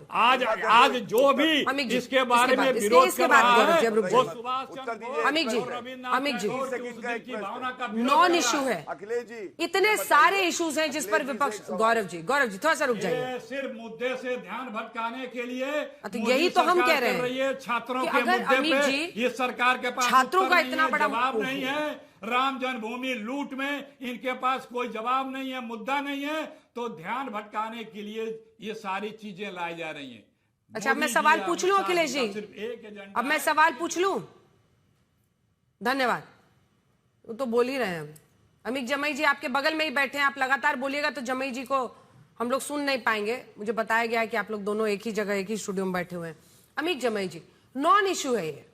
आज जो भी इसके बारे में विरोध कर रहा है वो सुभाष चंद्र बोस और रविन्द्रनाथ टैगोर की भावना का
नॉन इशू है।
अखिलेश जी,
इतने सारे इश्यूज हैं जिस पर विपक्ष, गौरव जी थोड़ा सा रुक जाइए।
सिर्फ मुद्दे से ध्यान भटकाने के लिए
तो यही तो हम कह रहे हैं
छात्रों
कि
के
अगर
मुद्दे
अमित
पे
जी,
ये सरकार के पास
छात्रों का इतना बड़ा
जवाब नहीं है, राम जन्मभूमि लूट में इनके पास कोई जवाब नहीं है, मुद्दा नहीं है, तो ध्यान भटकाने के लिए ये सारी चीजें लाई जा रही हैं।
अच्छा, अब मैं
मोदी
सवाल
जी,
पूछ लूं
अमित शाह
अखिलेश
जी का
जी?
सिर्फ एक एजेंडा
अब मैं
है।
सवाल पूछ लूं? धन्यवाद। वो तो बोल ही रहे हैं। अमित जमई जी आपके बगल में ही बैठे हैं, आप लगातार बोलिएगा तो जमई जी को हम लोग सुन नहीं पाएंगे। मुझे बताया गया है कि आप लोग दोनों एक ही जगह एक ही स्टूडियो में बैठे हुए हैं। अमित जमई जी, नॉन इश्यू है ये,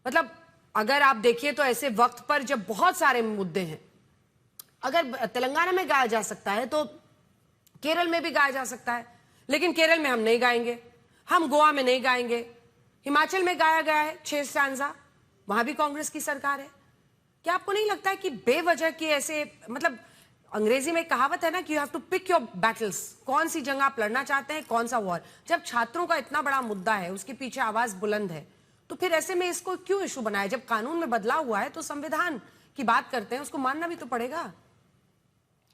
मतलब अगर आप देखिए तो ऐसे वक्त पर जब बहुत सारे मुद्दे हैं, अगर तेलंगाना में गाया जा सकता है तो केरल में भी गाया जा सकता है, लेकिन केरल में हम नहीं गाएंगे, हम गोवा में नहीं गाएंगे। हिमाचल में गाया गया है 6 स्टैंजा, वहां भी कांग्रेस की सरकार है। क्या आपको नहीं लगता है कि बेवजह की ऐसे, मतलब अंग्रेजी में कहावत है ना कि you have to pick your battles, कौन सी जंग आप लड़ना चाहते हैं, कौन सा वॉर। जब छात्रों का इतना बड़ा मुद्दा है, उसके पीछे आवाज बुलंद है, तो फिर ऐसे में इसको क्यों इशू बनाया? जब कानून में बदलाव हुआ है तो संविधान की बात करते हैं, उसको मानना भी तो पड़ेगा।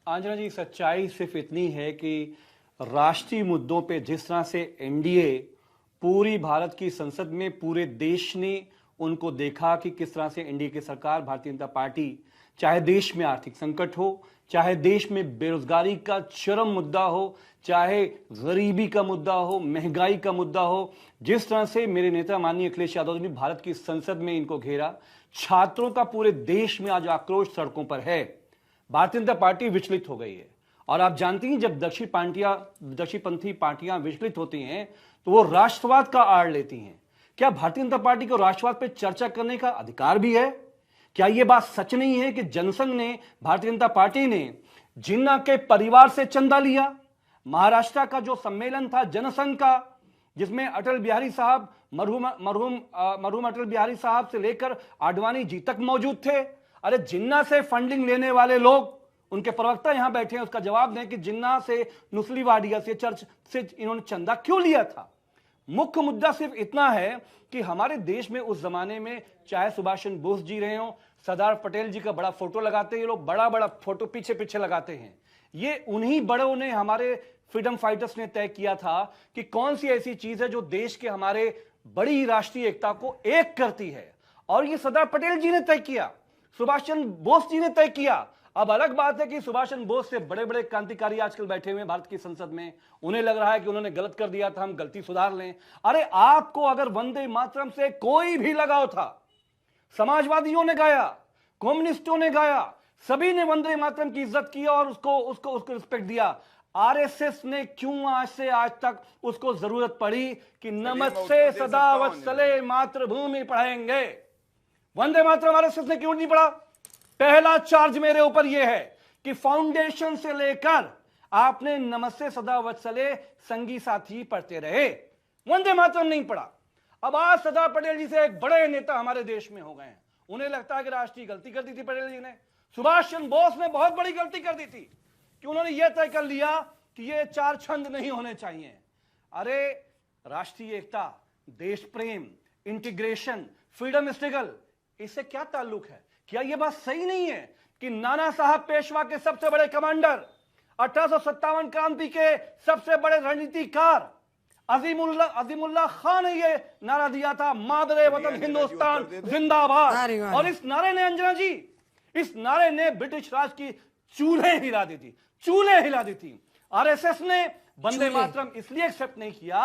आंजना जी, सच्चाई सिर्फ इतनी है कि राष्ट्रीय मुद्दों पे जिस तरह से एनडीए पूरी भारत की संसद में पूरे देश ने उनको देखा कि किस तरह से एनडीए की सरकार, भारतीय जनता पार्टी, चाहे देश में आर्थिक संकट हो, चाहे देश में बेरोजगारी का चरम मुद्दा हो, चाहे गरीबी का मुद्दा हो, महंगाई का मुद्दा हो, जिस तरह से मेरे नेता माननीय अखिलेश यादव ने भारत की संसद में इनको घेरा, छात्रों का पूरे देश में आज आक्रोश सड़कों पर है, भारतीय जनता पार्टी विचलित हो गई है। और आप जानती हैं जब दक्षिणपंथी पार्टियां विचलित होती हैं तो वो राष्ट्रवाद का आड़ लेती हैं। क्या भारतीय जनता पार्टी को राष्ट्रवाद पर चर्चा करने का अधिकार भी है? क्या यह बात सच नहीं है कि जनसंघ ने, भारतीय जनता पार्टी ने जिन्ना के परिवार से चंदा लिया? महाराष्ट्र का जो सम्मेलन था जनसंघ का, जिसमें अटल बिहारी साहब, मरहूम अटल बिहारी साहब से लेकर आडवाणी जी तक मौजूद थे। अरे जिन्ना से फंडिंग लेने वाले लोग, उनके प्रवक्ता यहां बैठे हैं, उसका जवाब दें कि जिन्ना से, नुस्लीवाडिया से, चर्च से इन्होंने चंदा क्यों लिया था? मुख्य मुद्दा सिर्फ इतना है कि हमारे देश में उस जमाने में चाहे सुभाष चंद्र बोस जी रहे हो, सरदार पटेल जी का बड़ा फोटो लगाते हैं ये लोग, बड़ा बड़ा फोटो पीछे पीछे लगाते हैं। ये उन्हीं बड़ों ने, हमारे फ्रीडम फाइटर्स ने तय किया था कि कौन सी ऐसी चीज है जो देश के हमारे बड़ी राष्ट्रीय एकता को एक करती है, और ये सरदार पटेल जी ने तय किया, सुभाष चंद्र बोस जी ने तय किया। अब अलग बात है कि सुभाष चंद्र बोस से बड़े बड़े क्रांतिकारी आजकल बैठे हुए हैं भारत की संसद में, उन्हें लग रहा है कि उन्होंने गलत कर दिया था, हम गलती सुधार लें। अरे आपको अगर वंदे मातरम से कोई भी लगाव था, समाजवादियों ने गाया, कम्युनिस्टों ने गाया, सभी ने वंदे मातरम की इज्जत की और उसको रिस्पेक्ट दिया। आरएसएस ने क्यों आज से आज तक उसको जरूरत पड़ी कि नमस्ते सदा वत्सले मातृभूमि पढ़ाएंगे? वंदे मातरम आरएसएस ने क्यों नहीं पढ़ा? पहला चार्ज मेरे ऊपर यह है कि फाउंडेशन से लेकर आपने नमस्ते सदा वत्सले संगी साथी पढ़ते रहे, वंदे मातरम नहीं पढ़ा। अब आज सरदार पटेल जी से एक बड़े नेता हमारे देश में हो गए हैं, उन्हें लगता है कि राष्ट्रीय गलती कर दी थी पटेल जी ने। सुभाष चंद्र बोस ने बहुत बड़ी गलती कर दी थी कि उन्होंने यह तय कर लिया कि ये 4 छंद नहीं होने चाहिए। अरे राष्ट्रीय एकता, देश प्रेम, इंटीग्रेशन, फ्रीडम स्ट्रगल, इससे क्या ताल्लुक है? क्या यह बात सही नहीं है कि नाना साहब पेशवा के सबसे बड़े कमांडर, 1857 क्रांति के सबसे बड़े रणनीतिकार अजीमुल्लाह खान ने ये नारा दिया था, मादरे वतन हिंदुस्तान जिंदाबाद। और इस नारे ने, अंजना जी, इस नारे ने ब्रिटिश राज की चूल्हे हिला दी थी, चूल्हे हिला दी थी। आरएसएस ने वंदे मातरम इसलिए एक्सेप्ट नहीं किया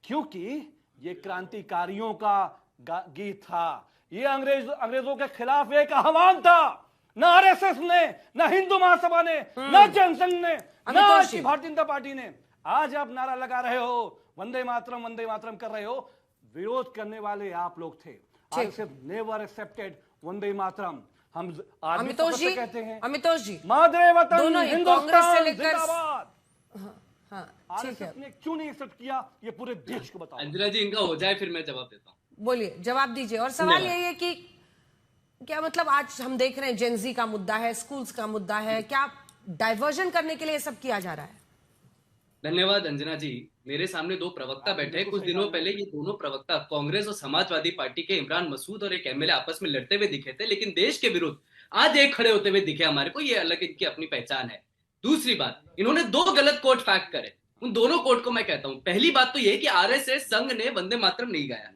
क्योंकि ये क्रांतिकारियों का गीत था, ये अंग्रेजों के खिलाफ एक आह्वान था। न आरएसएस ने, न हिंदू महासभा ने, न जनसंघ ने, न भारतीय जनता पार्टी ने। आज आप नारा लगा रहे हो, वंदे मातरम कर रहे हो, विरोध करने वाले आप लोग थे। RSS never accepted Vande Mataram. हम
अमितोष जी, अमितोष जी,
मादरे वतन हिंदुस्तान
जिंदाबाद।
ठीक है, क्यों नहीं एक्सेप्ट किया ये पूरे देश को बताओ।
अंजना जी, इनका हो जाए फिर मैं जवाब देता हूँ।
बोलिए, जवाब दीजिए। और सवाल यही है कि क्या मतलब आज हम देख रहे हैं जेनजी का मुद्दा है, स्कूल्स का मुद्दा है, क्या डाइवर्जन करने के लिए सब किया जा रहा है?
धन्यवाद अंजना जी। मेरे सामने 2 प्रवक्ता बैठे हैं। कुछ दिनों पहले ये दोनों प्रवक्ता कांग्रेस और समाजवादी पार्टी के इमरान मसूद और एक एमएलए आपस में लड़ते हुए दिखे थे, लेकिन देश के विरुद्ध आज एक खड़े होते हुए दिखे हमारे को। ये अलग इनकी अपनी पहचान है। दूसरी बात, इन्होंने 2 गलत कोट फैक्ट करे। उन दोनों कोट को मैं कहता हूं, पहली बात तो यह कि आरएसएस संघ ने वंदे मातरम नहीं गाया।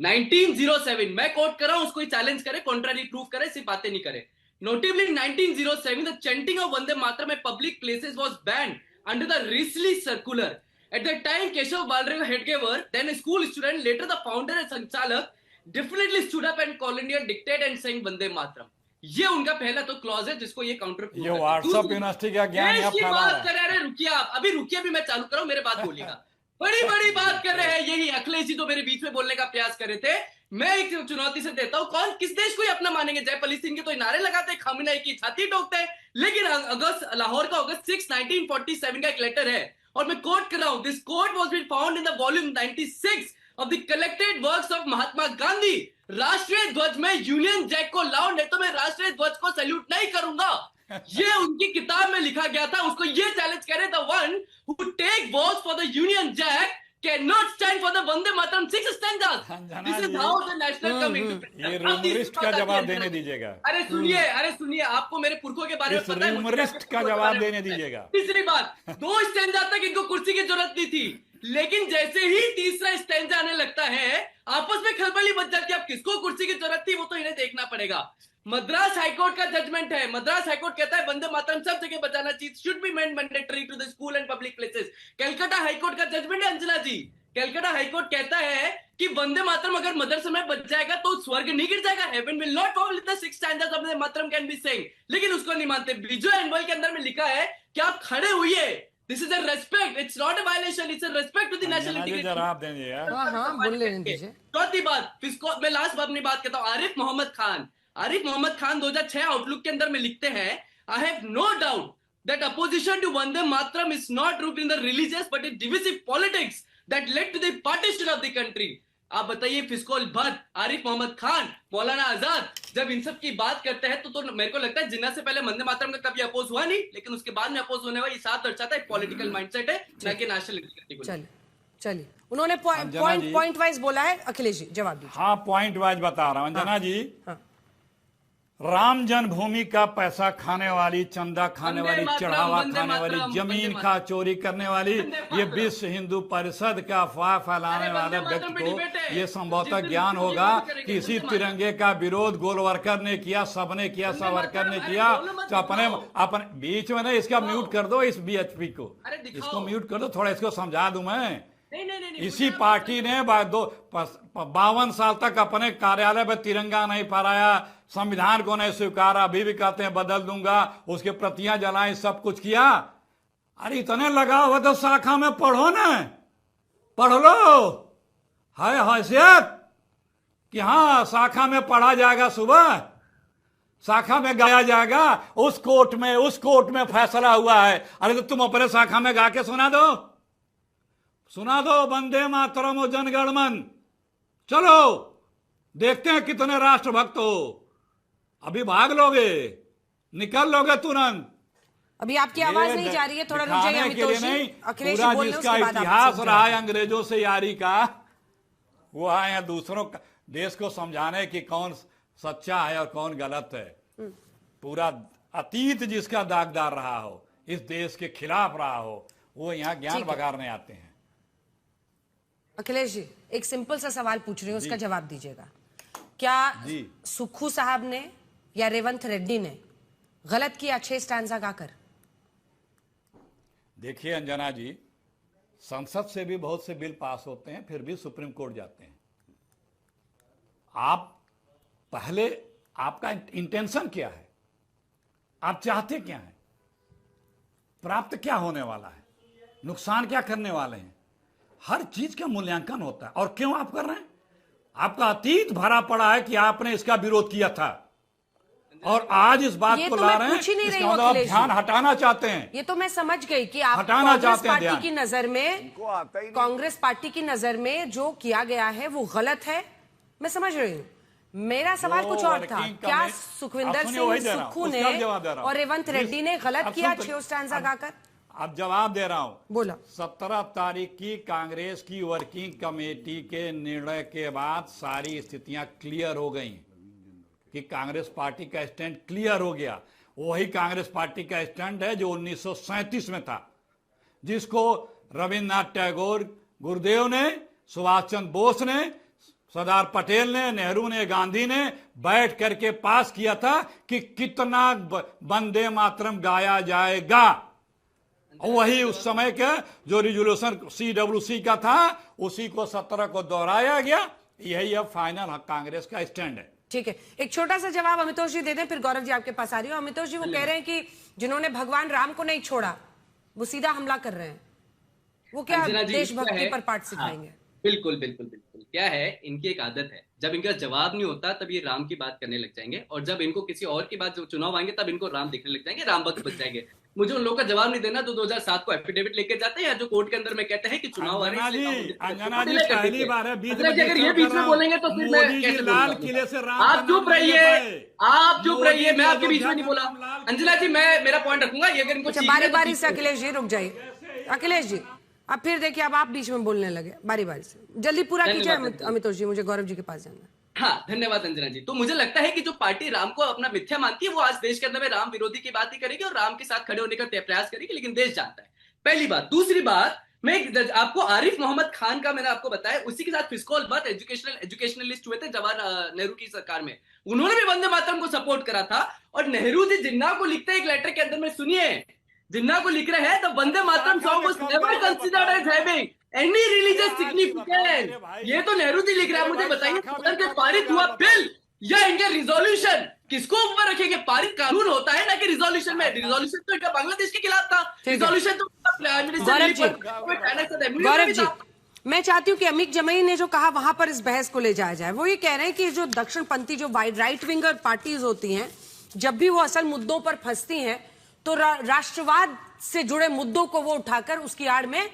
1907 मैं कोट कर रहा हूं, उसको चैलेंज करे, कॉन्ट्रारी प्रूव करे, सिर्फ बातें नहीं करे। Notably, in 1907, the chanting of Vande Mataram at public places was banned under the Risley Circular. At that time, Keshav Baldev Hedgevar, then a school student, later the founder and Sanchalak, definitely stood up and called India dictate and sang Vande Mataram. ये उनका पहला तो clause है जिसको ये counter
ये WhatsApp university का ज्ञान
देश
यहाँ
की
फैला
बात
रहा है।
कर रहे हैं, रुकिए आप, अभी रुकिए, अभी मैं चालू कर रहा हूं, मेरे बात बोलिएगा। बड़ी बड़ी बात कर रहे हैं, यही अखिलेश जी तो मेरे बीच में बोलने का प्रयास कर रहे थे। मैं एक चुनौती से देता हूं, कौन किस देश को ही अपना मानेंगे? जयपाल सिंह के तो नारे लगाते, खामिनेई की छाती ठोकते हैं, लेकिन अगस्त लाहौर का अगस्त 6 1947 का एक लेटर है, और मैं कोट कर रहा हूं, this quote was been found in the volume 96 of the collected works of Mahatma Gandhi. राष्ट्रीय ध्वज में यूनियन जैक को लाओ, नहीं तो मैं राष्ट्रीय ध्वज को सैल्यूट नहीं करूंगा। ये उनकी किताब में लिखा गया था, उसको ये चैलेंज करे, the one who take votes for the Union Jack cannot stand for the Vande Mataram 6 stanzas. This is how the national coming to
ये रूमरिस्ट का जवाब देने दीजिएगा।
अरे सुनिए, आपको मेरे पुरखों के बारे में पता है,
रूमरिस्ट का जवाब देने दीजिएगा।
तीसरी बात, 2 स्टैंजा तक इनको कुर्सी की जरूरत नहीं थी, लेकिन जैसे ही तीसरा स्टैंजा आने लगता है, आपस में खलबली बच जाती है। अब किसको कुर्सी की जरूरत थी वो तो इन्हें देखना पड़ेगा। मद्रास हाईकोर्ट का जजमेंट है, मद्रास हाईकोर्ट कहता है वंदे मातरम सब जगह बजाना चाहिए, should be made mandatory to the school and public places. Calcutta high court का जजमेंट है अंजना जी, कलकत्ता हाईकोर्ट कहता है कि वंदे मातरम अगर मदरसे में बच जाएगा तो स्वर्ग नहीं गिर जाएगा, haven will not fall the 6 stanzas of Vande Mataram can be Seng, लेकिन उसको नहीं मानते। बिजू एनवल के अंदर में लिखा है कि आप खड़े हुए, this is a respect, it's not a violation, it's a respect to the national integrity.
जवाब देंगे यार।
हाँ बोल लेने दीजिए।
चौथी बात, मैं लास्ट बात अपनी बात कहता हूं, आरिफ मोहम्मद खान 2006 आउटलुक के अंदर में लिखते हैं, I have no doubt that opposition to Vande Mataram is not rooted in the religious but in divisive politics that led to the partition of the country. आप बताइए, फिस्कोल भट्ट, आरिफ मोहम्मद खान, मौलाना आजाद जब इन सब की बात करते हैं तो मेरे को लगता है जिन्ना से पहले वंदे मातरम का कभी अपोज हुआ नहीं, लेकिन उसके बाद में अपोज होने वाला ये साथ दर्शाता है पॉलिटिकल माइंडसेट है, ना कि नेशनल इंटीग्रिटी।
चलिए उन्होंने पॉइंट वाइज बोला है। अखिलेश जी जवाब दीजिए।
हाँ, पॉइंट वाइज बता रहा हूं अंजना जी। राम जन्मभूमि का पैसा खाने वाली, चंदा खाने वाली, चढ़ावा खाने वाली, जमीन का चोरी करने वाली, ये विश्व हिंदू परिषद का अफवाह फैलाने वाले व्यक्ति को ये संभवतः ज्ञान होगा कि इसी तिरंगे का विरोध गोलवर्कर ने किया, सबने किया, सावरकर ने किया। तो अपने बीच में नहीं, इसका म्यूट कर दो, इस BHP को, इसको म्यूट कर दो, थोड़ा इसको समझा दूं मैं। इसी पार्टी ने 52 साल तक अपने कार्यालय में तिरंगा नहीं फहराया, संविधान को नहीं स्वीकारा, अभी भी कहते हैं बदल दूंगा, उसके प्रतियां जलाई, सब कुछ किया। अरे इतने लगा हुआ तो शाखा में पढ़ो ना, पढ़ लो, है हैसियत कि हाँ शाखा में पढ़ा जाएगा, सुबह शाखा में गाया जाएगा, उस कोर्ट में फैसला हुआ है। अरे तो तुम अपने शाखा में गा के सुना दो वंदे मातरम और जनगण मन, चलो देखते हैं कितने राष्ट्रभक्त हो। अभी भाग लोगे, निकल लोगे तुरंत।
अभी आपकी आवाज नहीं जा रही है, थोड़ा रुक जाइए अमितोष जी। अखिलेश जी
पूरा
बोल रहे हैं,
जिसका
उसके बाद आप
इतिहास रहा है अंग्रेजों से यारी का, वो आए हैं दूसरों का देश को समझाने की कौन सच्चा है और कौन गलत है। पूरा अतीत जिसका दागदार रहा हो, इस देश के खिलाफ रहा हो, वो यहाँ ज्ञान बगाड़ने आते हैं।
अखिलेश जी एक सिंपल सा सवाल पूछ रही हूँ, उसका जवाब दीजिएगा। क्या सुक्खू साहब ने या रेवंत रेड्डी ने गलत किया 6 स्टैंजा गाकर?
देखिए अंजना जी, संसद से भी बहुत से बिल पास होते हैं, फिर भी सुप्रीम कोर्ट जाते हैं। आप पहले, आपका इंटेंशन क्या है, आप चाहते क्या है, प्राप्त क्या होने वाला है, नुकसान क्या करने वाले हैं, हर चीज का मूल्यांकन होता है। और क्यों आप कर रहे हैं? आपका अतीत भरा पड़ा है कि आपने इसका विरोध किया था, और आज इस बात को ला रहे हैं, इसका मतलब ध्यान हटाना चाहते हैं।
ये तो मैं समझ गई कि आप
हटाना चाहते हैं
पार्टी की नजर में, कांग्रेस पार्टी की नजर में जो किया गया है वो गलत है, मैं समझ रही हूँ। मेरा सवाल कुछ और था, क्या सुखविंदर सिंह सुक्खू ने और रेवंत रेड्डी ने गलत किया 6 स्टैंजा गाकर?
अब जवाब दे रहा हूं।
बोला
17 तारीख की कांग्रेस की वर्किंग कमेटी के निर्णय के बाद सारी स्थितियां क्लियर हो गई कि कांग्रेस पार्टी का स्टैंड क्लियर हो गया। वही कांग्रेस पार्टी का स्टैंड है जो 1937 में था, जिसको रविन्द्रनाथ टैगोर, गुरुदेव ने, सुभाष चंद्र बोस ने सरदार पटेल ने, नेहरू ने, गांधी ने बैठ करके पास किया था कि कितना वंदे मातरम गाया जाएगा। वही उस समय का जो रिजोल्यूशन CWC का था उसी को 17 को दोहराया गया। यही अब फाइनल कांग्रेस का स्टैंड है।
ठीक है, एक छोटा सा जवाब अमितोष जी दे दें, फिर गौरव जी आपके पास आ रही हूँ। अमितोष जी, वो कह रहे हैं कि जिन्होंने भगवान राम को नहीं छोड़ा वो सीधा हमला कर रहे हैं, वो क्या देशभक्ति पर पाठ सिखाएंगे?
बिल्कुल बिल्कुल बिल्कुल। क्या है, इनकी एक आदत है, जब इनका जवाब नहीं होता तब ये राम की बात करने लग जाएंगे, और जब इनको किसी और की बात चुनाव आएंगे तब इनको राम दिखने लग जाएंगे, राम भक्त बच जाएंगे। मुझे उन लोगों का जवाब नहीं देना तो 2007 को एफिडेविट लेके जाते हैं, या जो कोर्ट के अंदर में कहते हैं कि चुनाव आ रहे हैं।
अंजना जी पहली बार है
अगर ये बीच में बोलेंगे तो फिर मैं कैसे
लाल किले से राम,
आप चुप रहिए, आप चुप रहिए, मैं आपके बीच में नहीं बोला। अंजना जी, मैं मेरा पॉइंट रखूंगा। ये अगर इनको
बारी बारी से अखिलेश जी रुक जाइए। अखिलेश जी, अब फिर देखिए, अब आप बीच में बोलने लगे, बारी बारी से जल्दी पूरा कीजिए अमितोष जी, मुझे गौरव जी के पास जाना है।
हाँ, धन्यवाद अंजना जी। तो मुझे लगता है कि जो पार्टी राम को अपना मिथ्या मानती है वो आज देश के अंदर में राम विरोधी की बात ही करेगी और राम के साथ खड़े होने का प्रयास करेगी, लेकिन देश जानता है। पहली बात। दूसरी बात, मैं आपको आरिफ मोहम्मद खान का मैंने आपको बताया, उसी के साथ फिस्कोल बात एजुकेशनलिस्ट हुए थे जवाहर नेहरू की सरकार में, उन्होंने भी वंदे मातरम को सपोर्ट करा था। और नेहरू जी जिन्ना को लिखते हैं एक लेटर के अंदर में, सुनिए, जिन्ना को लिख रहे हैं, the Vande Mataram song was never considered as having any religious significance. ये तो नेहरू जी लिख रहे हैं। मुझे बताइए, सदन के पारित हुआ बिल या इनके रिजोल्यूशन किसको ऊपर रखेंगे? पारित कानून होता है ना कि रिजोल्यूशन में। रिजोल्यूशन तो इनका बांग्लादेश के खिलाफ था, रिजोल्यूशन तो
गौरव जी, मैं चाहती हूँ कि अमीक जमई ने जो कहा वहां पर इस बहस को ले जाया जाए। वो ये कह रहे हैं कि जो दक्षिणपंथी जो राइट विंगर पार्टीज होती हैं, जब भी वो असल मुद्दों पर फंसती हैं तो राष्ट्रवाद से जुड़े मुद्दों को वो उठाकर उसकी आड़ में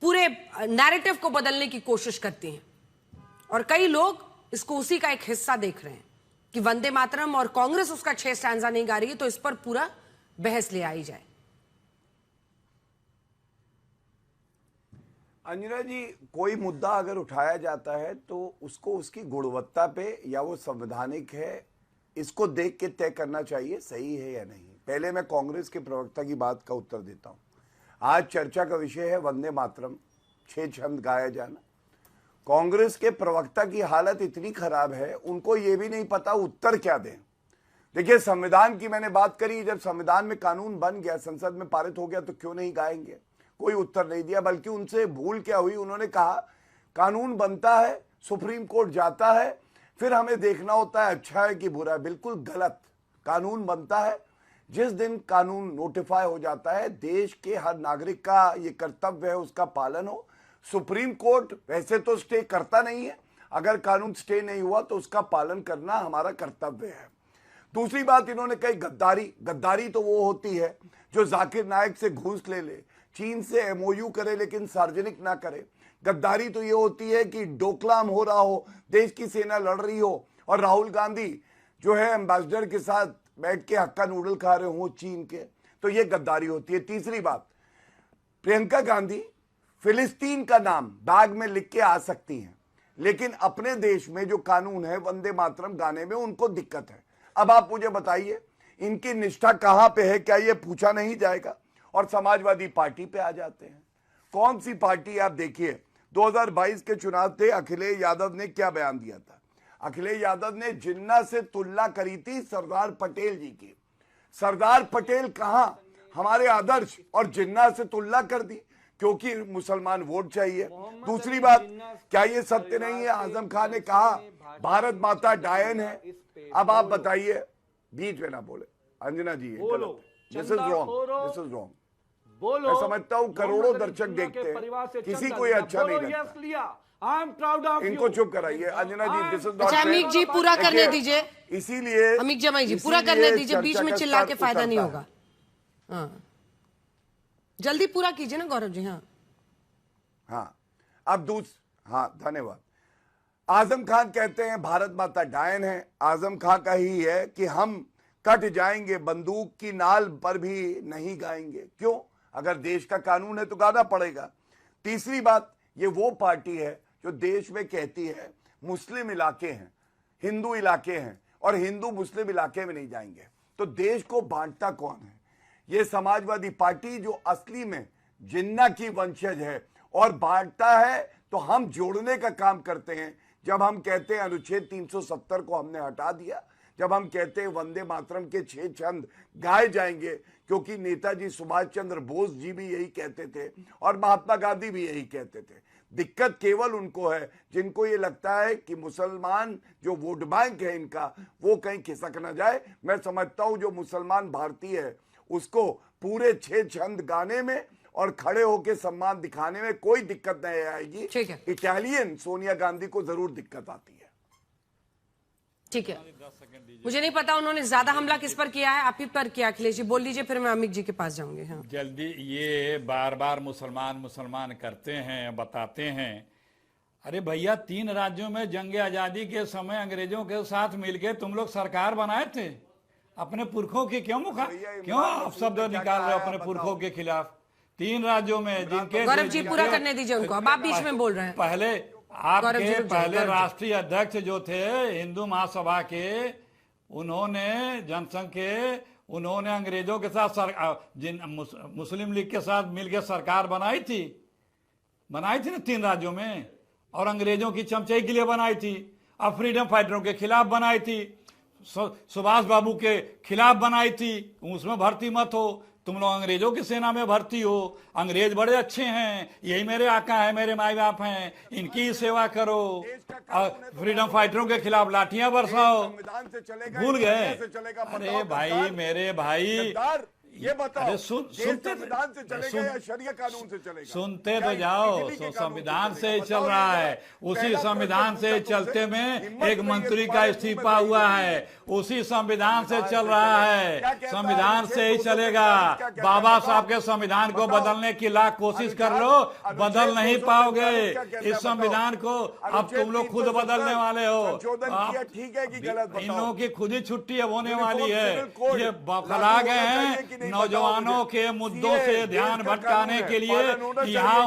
पूरे नैरेटिव को बदलने की कोशिश करती हैं। और कई लोग इसको उसी का एक हिस्सा देख रहे हैं कि वंदे मातरम और कांग्रेस उसका 6 स्टैंजा नहीं गा रही है, तो इस पर पूरा बहस ले आई जाए।
अंजना जी, कोई मुद्दा अगर उठाया जाता है तो उसको उसकी गुणवत्ता पे या वो संवैधानिक है, इसको देख के तय करना चाहिए सही है या नहीं। पहले मैं कांग्रेस के प्रवक्ता की बात का उत्तर देता हूं। आज चर्चा का विषय है वंदे मातरम, 6 छंद गाया जाना। कांग्रेस के प्रवक्ता की हालत इतनी खराब है, उनको ये भी नहीं पता उत्तर क्या दें। देखिए, संविधान की मैंने बात करी, जब संविधान में कानून बन गया, संसद में पारित हो गया, तो क्यों नहीं गाएंगे? कोई उत्तर नहीं दिया। बल्कि उनसे भूल क्या हुई, उन्होंने कहा कानून बनता है, सुप्रीम कोर्ट जाता है, फिर हमें देखना होता है अच्छा है कि बुरा है। बिल्कुल गलत। कानून बनता है, जिस दिन कानून नोटिफाई हो जाता है, देश के हर नागरिक का ये कर्तव्य है उसका पालन हो। सुप्रीम कोर्ट वैसे तो स्टे करता नहीं है, अगर कानून स्टे नहीं हुआ तो उसका पालन करना हमारा कर्तव्य है। दूसरी बात इन्होंने कही गद्दारी। गद्दारी तो वो होती है जो जाकिर नायक से घूस ले, चीन से MOU करे लेकिन सार्वजनिक ना करे। गद्दारी तो ये होती है कि डोकलाम हो रहा हो, देश की सेना लड़ रही हो और राहुल गांधी जो है एम्बेसडर के साथ बैठ के हक्का नूडल खा रहे हो चीन के, तो ये गद्दारी होती है। तीसरी बात, प्रियंका गांधी फिलिस्तीन का नाम बैग में लिख के आ सकती हैं, लेकिन अपने देश में जो कानून है वंदे मातरम गाने में उनको दिक्कत है। अब आप मुझे बताइए, इनकी निष्ठा कहां पे है? क्या ये पूछा नहीं जाएगा? और समाजवादी पार्टी पे आ जाते हैं। कौन सी पार्टी? आप देखिए, 2022 के चुनाव थे, अखिलेश यादव ने क्या बयान दिया था? अखिलेश यादव ने जिन्ना से तुलना करी थी सरदार पटेल जी की। सरदार पटेल कहां? हमारे आदर्श, और जिन्ना से तुलना कर दी क्योंकि मुसलमान वोट चाहिए। दूसरी बात, क्या ये सत्य नहीं है? आजम खान ने कहा भारत माता डायन है। अब आप बताइए, बीच में ना बोले अंजना जी, दिस इज रॉन्ग। मैं समझता हूं करोड़ों दर्शक देखते हैं, किसी को ये अच्छा नहीं लगता। इनको चुप कराइए अंजना जी, दिस इज नॉट।
अमीक जी पूरा करने दीजिए,
इसीलिए
अमीक जमाई जी पूरा करने दीजिए, बीच में चिल्ला के फायदा नहीं होगा। हाँ, जल्दी पूरा कीजिए ना गौरव जी।
हाँ, अब हाँ, धन्यवाद। आजम खान कहते हैं भारत माता डायन है। आजम खान का ही है कि हम कट जाएंगे, बंदूक की नाल पर भी नहीं गाएंगे। क्यों? अगर देश का कानून है तो गाना पड़ेगा। तीसरी बात, ये वो पार्टी है जो देश में कहती है मुस्लिम इलाके हैं, हिंदू इलाके हैं, और हिंदू मुस्लिम इलाके में नहीं जाएंगे। तो देश को बांटता कौन है? ये समाजवादी पार्टी जो असली में जिन्ना की वंशज है और बांटता है। तो हम जोड़ने का काम करते हैं जब हम कहते हैं अनुच्छेद 370 को हमने हटा दिया, जब हम कहते हैं वंदे मातरम के 6 छंद गाए जाएंगे, क्योंकि नेताजी सुभाष चंद्र बोस जी भी यही कहते थे और महात्मा गांधी भी यही कहते थे। दिक्कत केवल उनको है जिनको ये लगता है कि मुसलमान जो वोट बैंक है इनका, वो कहीं खिसक ना जाए। मैं समझता हूं जो मुसलमान भारतीय है उसको पूरे 6 छंद गाने में और खड़े होकर सम्मान दिखाने में कोई दिक्कत नहीं आएगी।
ठीक है।
इटालियन सोनिया गांधी को जरूर दिक्कत आती है।
ठीक है, मुझे नहीं पता उन्होंने ज्यादा हमला किस पर किया है, आप ही पर किया। अखिलेश जी बोल लीजिए, फिर मैं अमित जी के पास जाऊंगी। हाँ।
जल्दी, ये बार बार मुसलमान मुसलमान करते हैं, बताते हैं। अरे भैया, 3 राज्यों में जंग आजादी के समय अंग्रेजों के साथ मिलकर तुम लोग सरकार बनाए थे। अपने पुरखों की क्यों आप शब्द निकाल रहे हो अपने पुरखों के खिलाफ? 3 राज्यों में जिनके
गौरव जी पूरा करने दीजिए उनको, अब आप बीच में बोल रहे हैं।
आपके पहले राष्ट्रीय अध्यक्ष जो थे हिंदू महासभा के, उन्होंने जनसंघ के, उन्होंने अंग्रेजों के साथ मुस्लिम लीग के साथ मिलकर सरकार बनाई थी ना 3 राज्यों में, और अंग्रेजों की चमचाई के लिए बनाई थी। अब फ्रीडम फाइटरों के खिलाफ बनाई थी, सुभाष बाबू के खिलाफ बनाई थी। उसमें भर्ती मत हो, तुम लोग अंग्रेजों की सेना में भर्ती हो। अंग्रेज बड़े अच्छे हैं, यही मेरे आका है, मेरे माई बाप हैं, इनकी सेवा करो। और फ्रीडम फाइटरों के खिलाफ लाठियां बरसाओ, भूल गए? अरे भाई, मेरे भाई,
ये बताओ,
अरे
संविधान से चलेगा या शरिया कानून से चलेगा?
सुनते तो जाओ। संविधान से ही चल रहा है, उसी संविधान से चलते में एक मंत्री का इस्तीफा हुआ है, उसी संविधान से चल रहा है, संविधान से ही चलेगा। बाबा साहब के संविधान को बदलने की लाख कोशिश कर लो, बदल नहीं पाओगे इस संविधान को। अब तुम लोग खुद बदलने वाले हो।
ठीक है कि गलत?
इन लोगों की खुद ही छुट्टी अब होने वाली है। ये बौखला गए हैं नौजवानों के मुद्दों से ध्यान भटकाने के लिए, यहाँ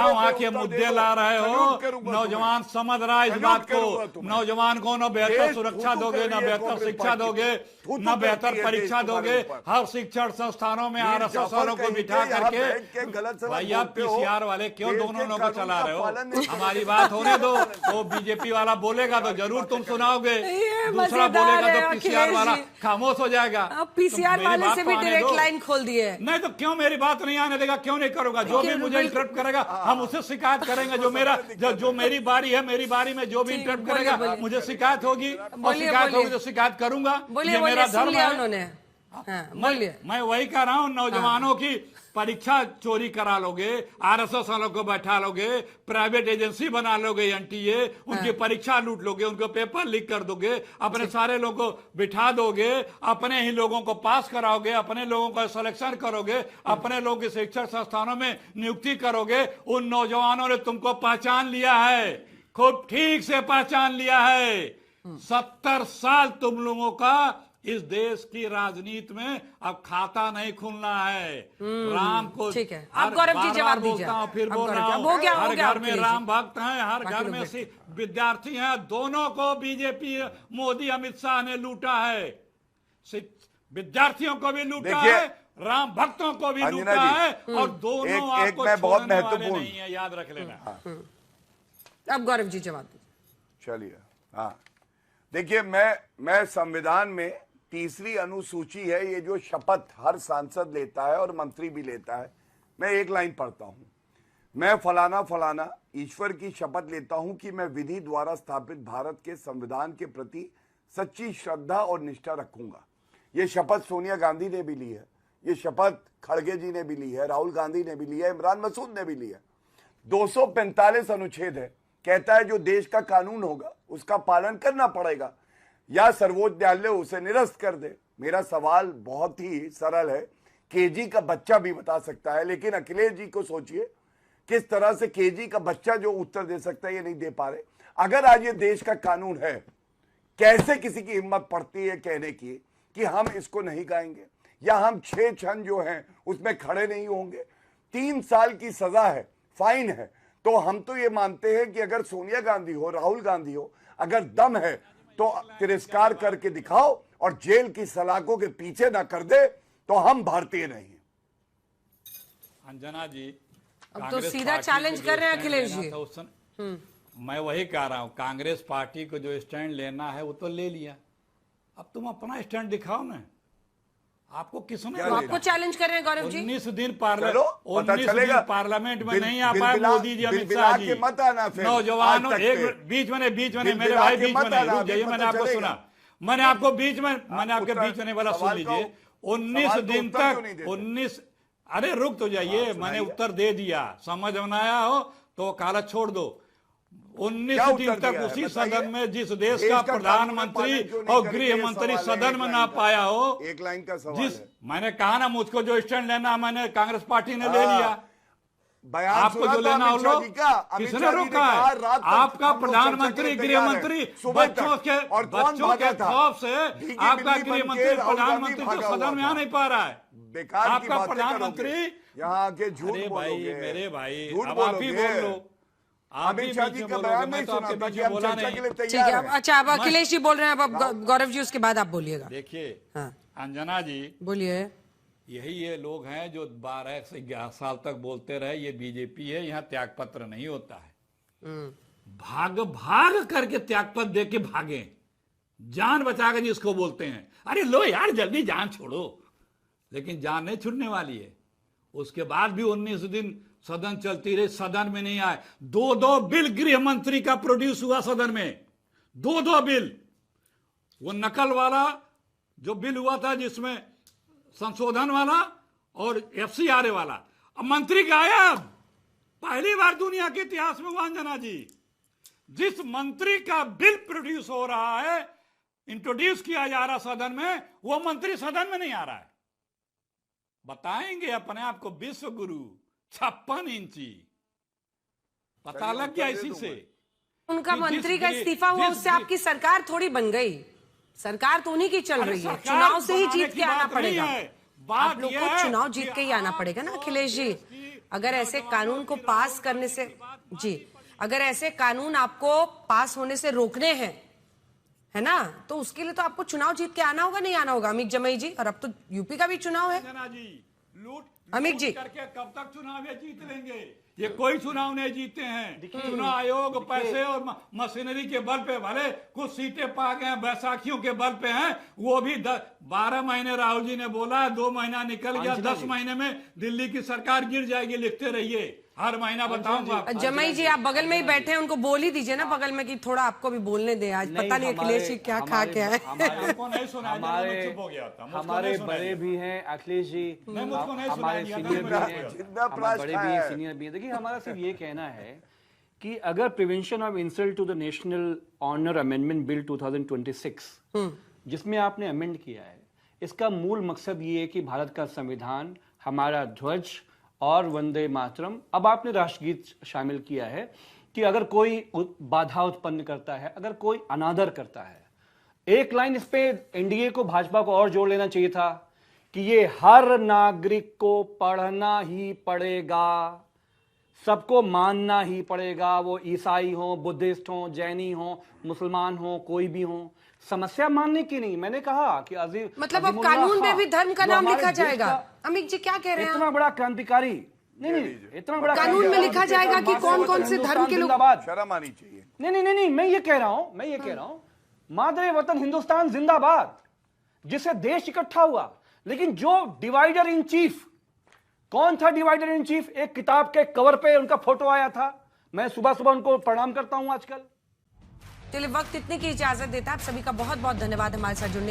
वहाँ के मुद्दे ला रहे हो। नौजवान समझ रहा है इस बात को। नौजवान को न बेहतर सुरक्षा दोगे, न बेहतर शिक्षा दोगे, न बेहतर परीक्षा दोगे। हर शिक्षण संस्थानों में RSS वालों को बिठा करके, भैया PCR वाले क्यों दोनों लोगों को चला रहे हो? हमारी बात होने दो। वो बीजेपी वाला बोलेगा तो जरूर तुम सुनाओगे, दूसरा बोलेगा तो PCR वाला खामोश हो जाएगा।
PCR वाले से भी डायरेक्ट लाइन खोल दी है।
नहीं तो क्यों मेरी बात नहीं आने देगा? क्यों नहीं करूंगा? जो भी मुझे इंटरप्ट करेगा हम उसे शिकायत करेंगे। जो मेरी बारी है, मेरी बारी में जो भी इंटरप्ट करेगा मुझे शिकायत होगी, और शिकायत होगी तो शिकायत करूंगा। ये मेरा धर्म है। मैं वही कह रहा हूँ, नौजवानों की परीक्षा चोरी करा लोगे, RSS वालों को बैठा लोगे, प्राइवेट एजेंसी बना लोगे NTA, उनकी परीक्षा लूट लोगे, उनको पेपर लीक कर दोगे, अपने सारे लोगों को बिठा दोगे, अपने ही लोगों को पास कराओगे, अपने लोगों का सिलेक्शन करोगे, अपने लोगों की शिक्षण संस्थानों में नियुक्ति करोगे। उन नौजवानों ने तुमको पहचान लिया है, खूब ठीक से पहचान लिया है। 70 साल तुम लोगों का इस देश की राजनीति में अब खाता नहीं खुलना है। राम को,
ठीक है, आप गौरव जी जवाब दीजिए।
फिर बोल रहा हूँ, हर घर में राम भक्त हैं, हर घर में विद्यार्थी हैं। दोनों को बीजेपी, मोदी, अमित शाह ने लूटा है। विद्यार्थियों को भी लूटा है, राम भक्तों को भी लूटा है, और दोनों आपको छोड़ने वाले नहीं है, याद रख लेना।
अब गौरव जी जवाब दीजिए।
चलिए, हाँ, देखिए, मैं संविधान में 3री अनुसूची है, ये जो शपथ हर सांसद लेता है और मंत्री भी लेता है, मैं एक लाइन पढ़ता हूं। मैं फलाना फलाना ईश्वर की शपथ लेता हूं कि मैं विधि द्वारा स्थापित भारत के संविधान के प्रति सच्ची श्रद्धा और निष्ठा रखूंगा। ये शपथ सोनिया गांधी ने भी ली है, ये शपथ खड़गे जी ने भी ली है, राहुल गांधी ने भी ली है, इमरान मसूद ने भी ली है। 245 अनुच्छेद है, कहता है जो देश का कानून होगा उसका पालन करना पड़ेगा, या सर्वोच्च न्यायालय उसे निरस्त कर दे। मेरा सवाल बहुत ही सरल है, KG का बच्चा भी बता सकता है, लेकिन अखिलेश जी को सोचिए किस तरह से KG का बच्चा जो उत्तर दे सकता है ये नहीं दे पा रहे। अगर आज ये देश का कानून है, कैसे किसी की हिम्मत पड़ती है कहने की कि हम इसको नहीं गाएंगे, या हम 6 छंद जो हैं उसमें खड़े नहीं होंगे। 3 साल की सजा है, फाइन है। तो हम तो ये मानते हैं कि अगर सोनिया गांधी हो, राहुल गांधी हो, अगर दम है तो तिरस्कार करके दिखाओ और जेल की सलाखों के पीछे ना कर दे तो हम भारतीय नहीं हैं।
अंजना जी,
अब तो सीधा चैलेंज कर रहे हैं अखिलेश जी।
मैं वही कह रहा हूं, कांग्रेस पार्टी को जो स्टैंड लेना है वो तो ले लिया, अब तुम अपना स्टैंड दिखाओ ना। आपको किसने
आपको चैलेंज कर रहे हैं गौरव जी?
19 दिन पार्लियामेंट में नहीं आ पाए मोदी जी, अमित शाह जी। नौजवानों बीच में मेरे भाई बीच में नहीं, रुक जाइए, मैंने आपको सुना, मैंने आपको बीच में मैंने आपके बीच में वाला सुन लीजिए। 19 दिन तक 19, अरे रुक तो जाइए, मैंने उत्तर दे दिया, समझ में आया हो तो वकालत छोड़ दो। 19 दिन तक उसी सदन में जिस देश का प्रधानमंत्री और गृह मंत्री सदन में ना पाया हो,
एक लाइन का सवाल
जिस
है।
मैंने कहा ना, मुझको जो स्टैंड लेना मैंने कांग्रेस पार्टी ने ले लिया, आपको जो लेना हो लो, किसने रोका है? आपका प्रधानमंत्री गृह मंत्री बच्चों के खौफ से आपका गृह मंत्री प्रधानमंत्री तो सदन में आ नहीं पा रहा है। आपका प्रधानमंत्री
यहाँ के झूठ
अरे भाई,
बोलोगे,
मेरे भाई,
झूठ
अब आप ही
बोलोगे।
बोल लो, आप ही
अमित शाह
बीच
जी
में
का
बोलोगे,
बयान
मैं
नहीं
तो
सुना
आपके
था
बीच
कि
में
हम
बोला
चर्चा के
नहीं।
लिए
ठीक
तैयार
है,
हैं।
अच्छा अब अखिलेश जी बोल रहे हैं, अब गौरव जी उसके बाद आप बोलिएगा।
देखिए
हाँ
अंजना जी,
बोलिए।
यही ये लोग हैं जो 12 से 11 साल तक बोलते रहे ये बीजेपी है, यहाँ त्यागपत्र नहीं होता है। भाग भाग करके त्यागपत्र दे के भागे, जान बचा के जिसको बोलते हैं, अरे लो यार जल्दी जान छोड़ो, लेकिन जान नहीं छूटने वाली है। उसके बाद भी 19 दिन सदन चलती रही, सदन में नहीं आए। 2 बिल गृह मंत्री का प्रोड्यूस हुआ सदन में, 2 बिल। वो नकल वाला जो बिल हुआ था जिसमें संशोधन वाला और FCRA वाला, अब मंत्री गायब। पहली बार दुनिया के इतिहास में अंजना जी, जिस मंत्री का बिल प्रोड्यूस हो रहा है, इंट्रोड्यूस किया जा रहा सदन में, वो मंत्री सदन में नहीं आ रहा है। बताएंगे अपने आप को विश्व गुरु, 56 इंची, पता लग गया इसी से।
उनका मंत्री का इस्तीफा हुआ, उससे आपकी सरकार थोड़ी बन गई। सरकार तो उन्हीं की चल रही है, चुनाव से ही जीत के आना पड़ेगा। आप लोग को चुनाव जीत के ही आना पड़ेगा ना अखिलेश जी। अगर ऐसे कानून को पास करने से जी, अगर ऐसे कानून आपको पास होने से रोकने हैं, है ना, तो उसके लिए तो आपको चुनाव जीत के आना होगा, नहीं आना होगा अमित जमई जी। और अब तो यूपी का भी चुनाव है अमित जी।
करके कब तक चुनाव ये जीत लेंगे? ये कोई चुनाव नहीं जीते हैं। चुनाव आयोग पैसे और मशीनरी के बल पे भले कुछ सीटें पा गए, बैसाखियों के बल पे हैं, वो भी 12 महीने राहुल जी ने बोला, 2 महीना निकल गया, 10 महीने में दिल्ली की सरकार गिर जाएगी। लिखते रहिए, हर महीना बताऊंगा।
जमई जी आप बगल में ही बैठे हैं, उनको बोल ही दीजिए ना बगल में कि थोड़ा आपको भी बोलने दें। आज पता नहीं अखिलेश जी क्या खा के आए।
हमारे बड़े भी हैं अखिलेश जी, हमारे सीनियर भी हैं, बड़े भी हैं, सीनियर भी हैं। देखिए हमारा सिर्फ ये कहना है कि अगर prevention of insult to the national honour amendment bill 2026 जिसमें आपने अमेंड किया है, इसका मूल मकसद ये है कि भारत का संविधान, हमारा ध्वज और वंदे मातरम, अब आपने राष्ट्रगीत शामिल किया है, कि अगर कोई बाधा उत्पन्न करता है, अगर कोई अनादर करता है, एक लाइन इस पे एनडीए को, भाजपा को और जोड़ लेना चाहिए था कि ये हर नागरिक को पढ़ना ही पड़ेगा, सबको मानना ही पड़ेगा, वो ईसाई हो, बुद्धिस्ट हो, जैनी हो, मुसलमान हो, कोई भी हो। समस्या मानने की नहीं, मैंने कहा कि
मतलब अब कानून में भी धर्म का नाम लिखा जाएगा। अमित जी क्या कह रहे हैं?
इतना बड़ा क्रांतिकारी नहीं, इतना बड़ा
कानून में लिखा जाएगा कि कौन कौन से धर्म के लोग।
शर्म आनी चाहिए।
नहीं, मैं ये कह रहा हूं, मादरे वतन हिंदुस्तान जिंदाबाद, जिससे देश इकट्ठा हुआ। लेकिन जो डिवाइडर इन चीफ, कौन था डिवाइडर इन चीफ? एक किताब के कवर पे उनका फोटो आया था। मैं सुबह सुबह उनको प्रणाम करता हूं आजकल।
चलिए वक्त इतने की इजाजत देता है। आप सभी का बहुत बहुत धन्यवाद हमारे साथ जुड़ने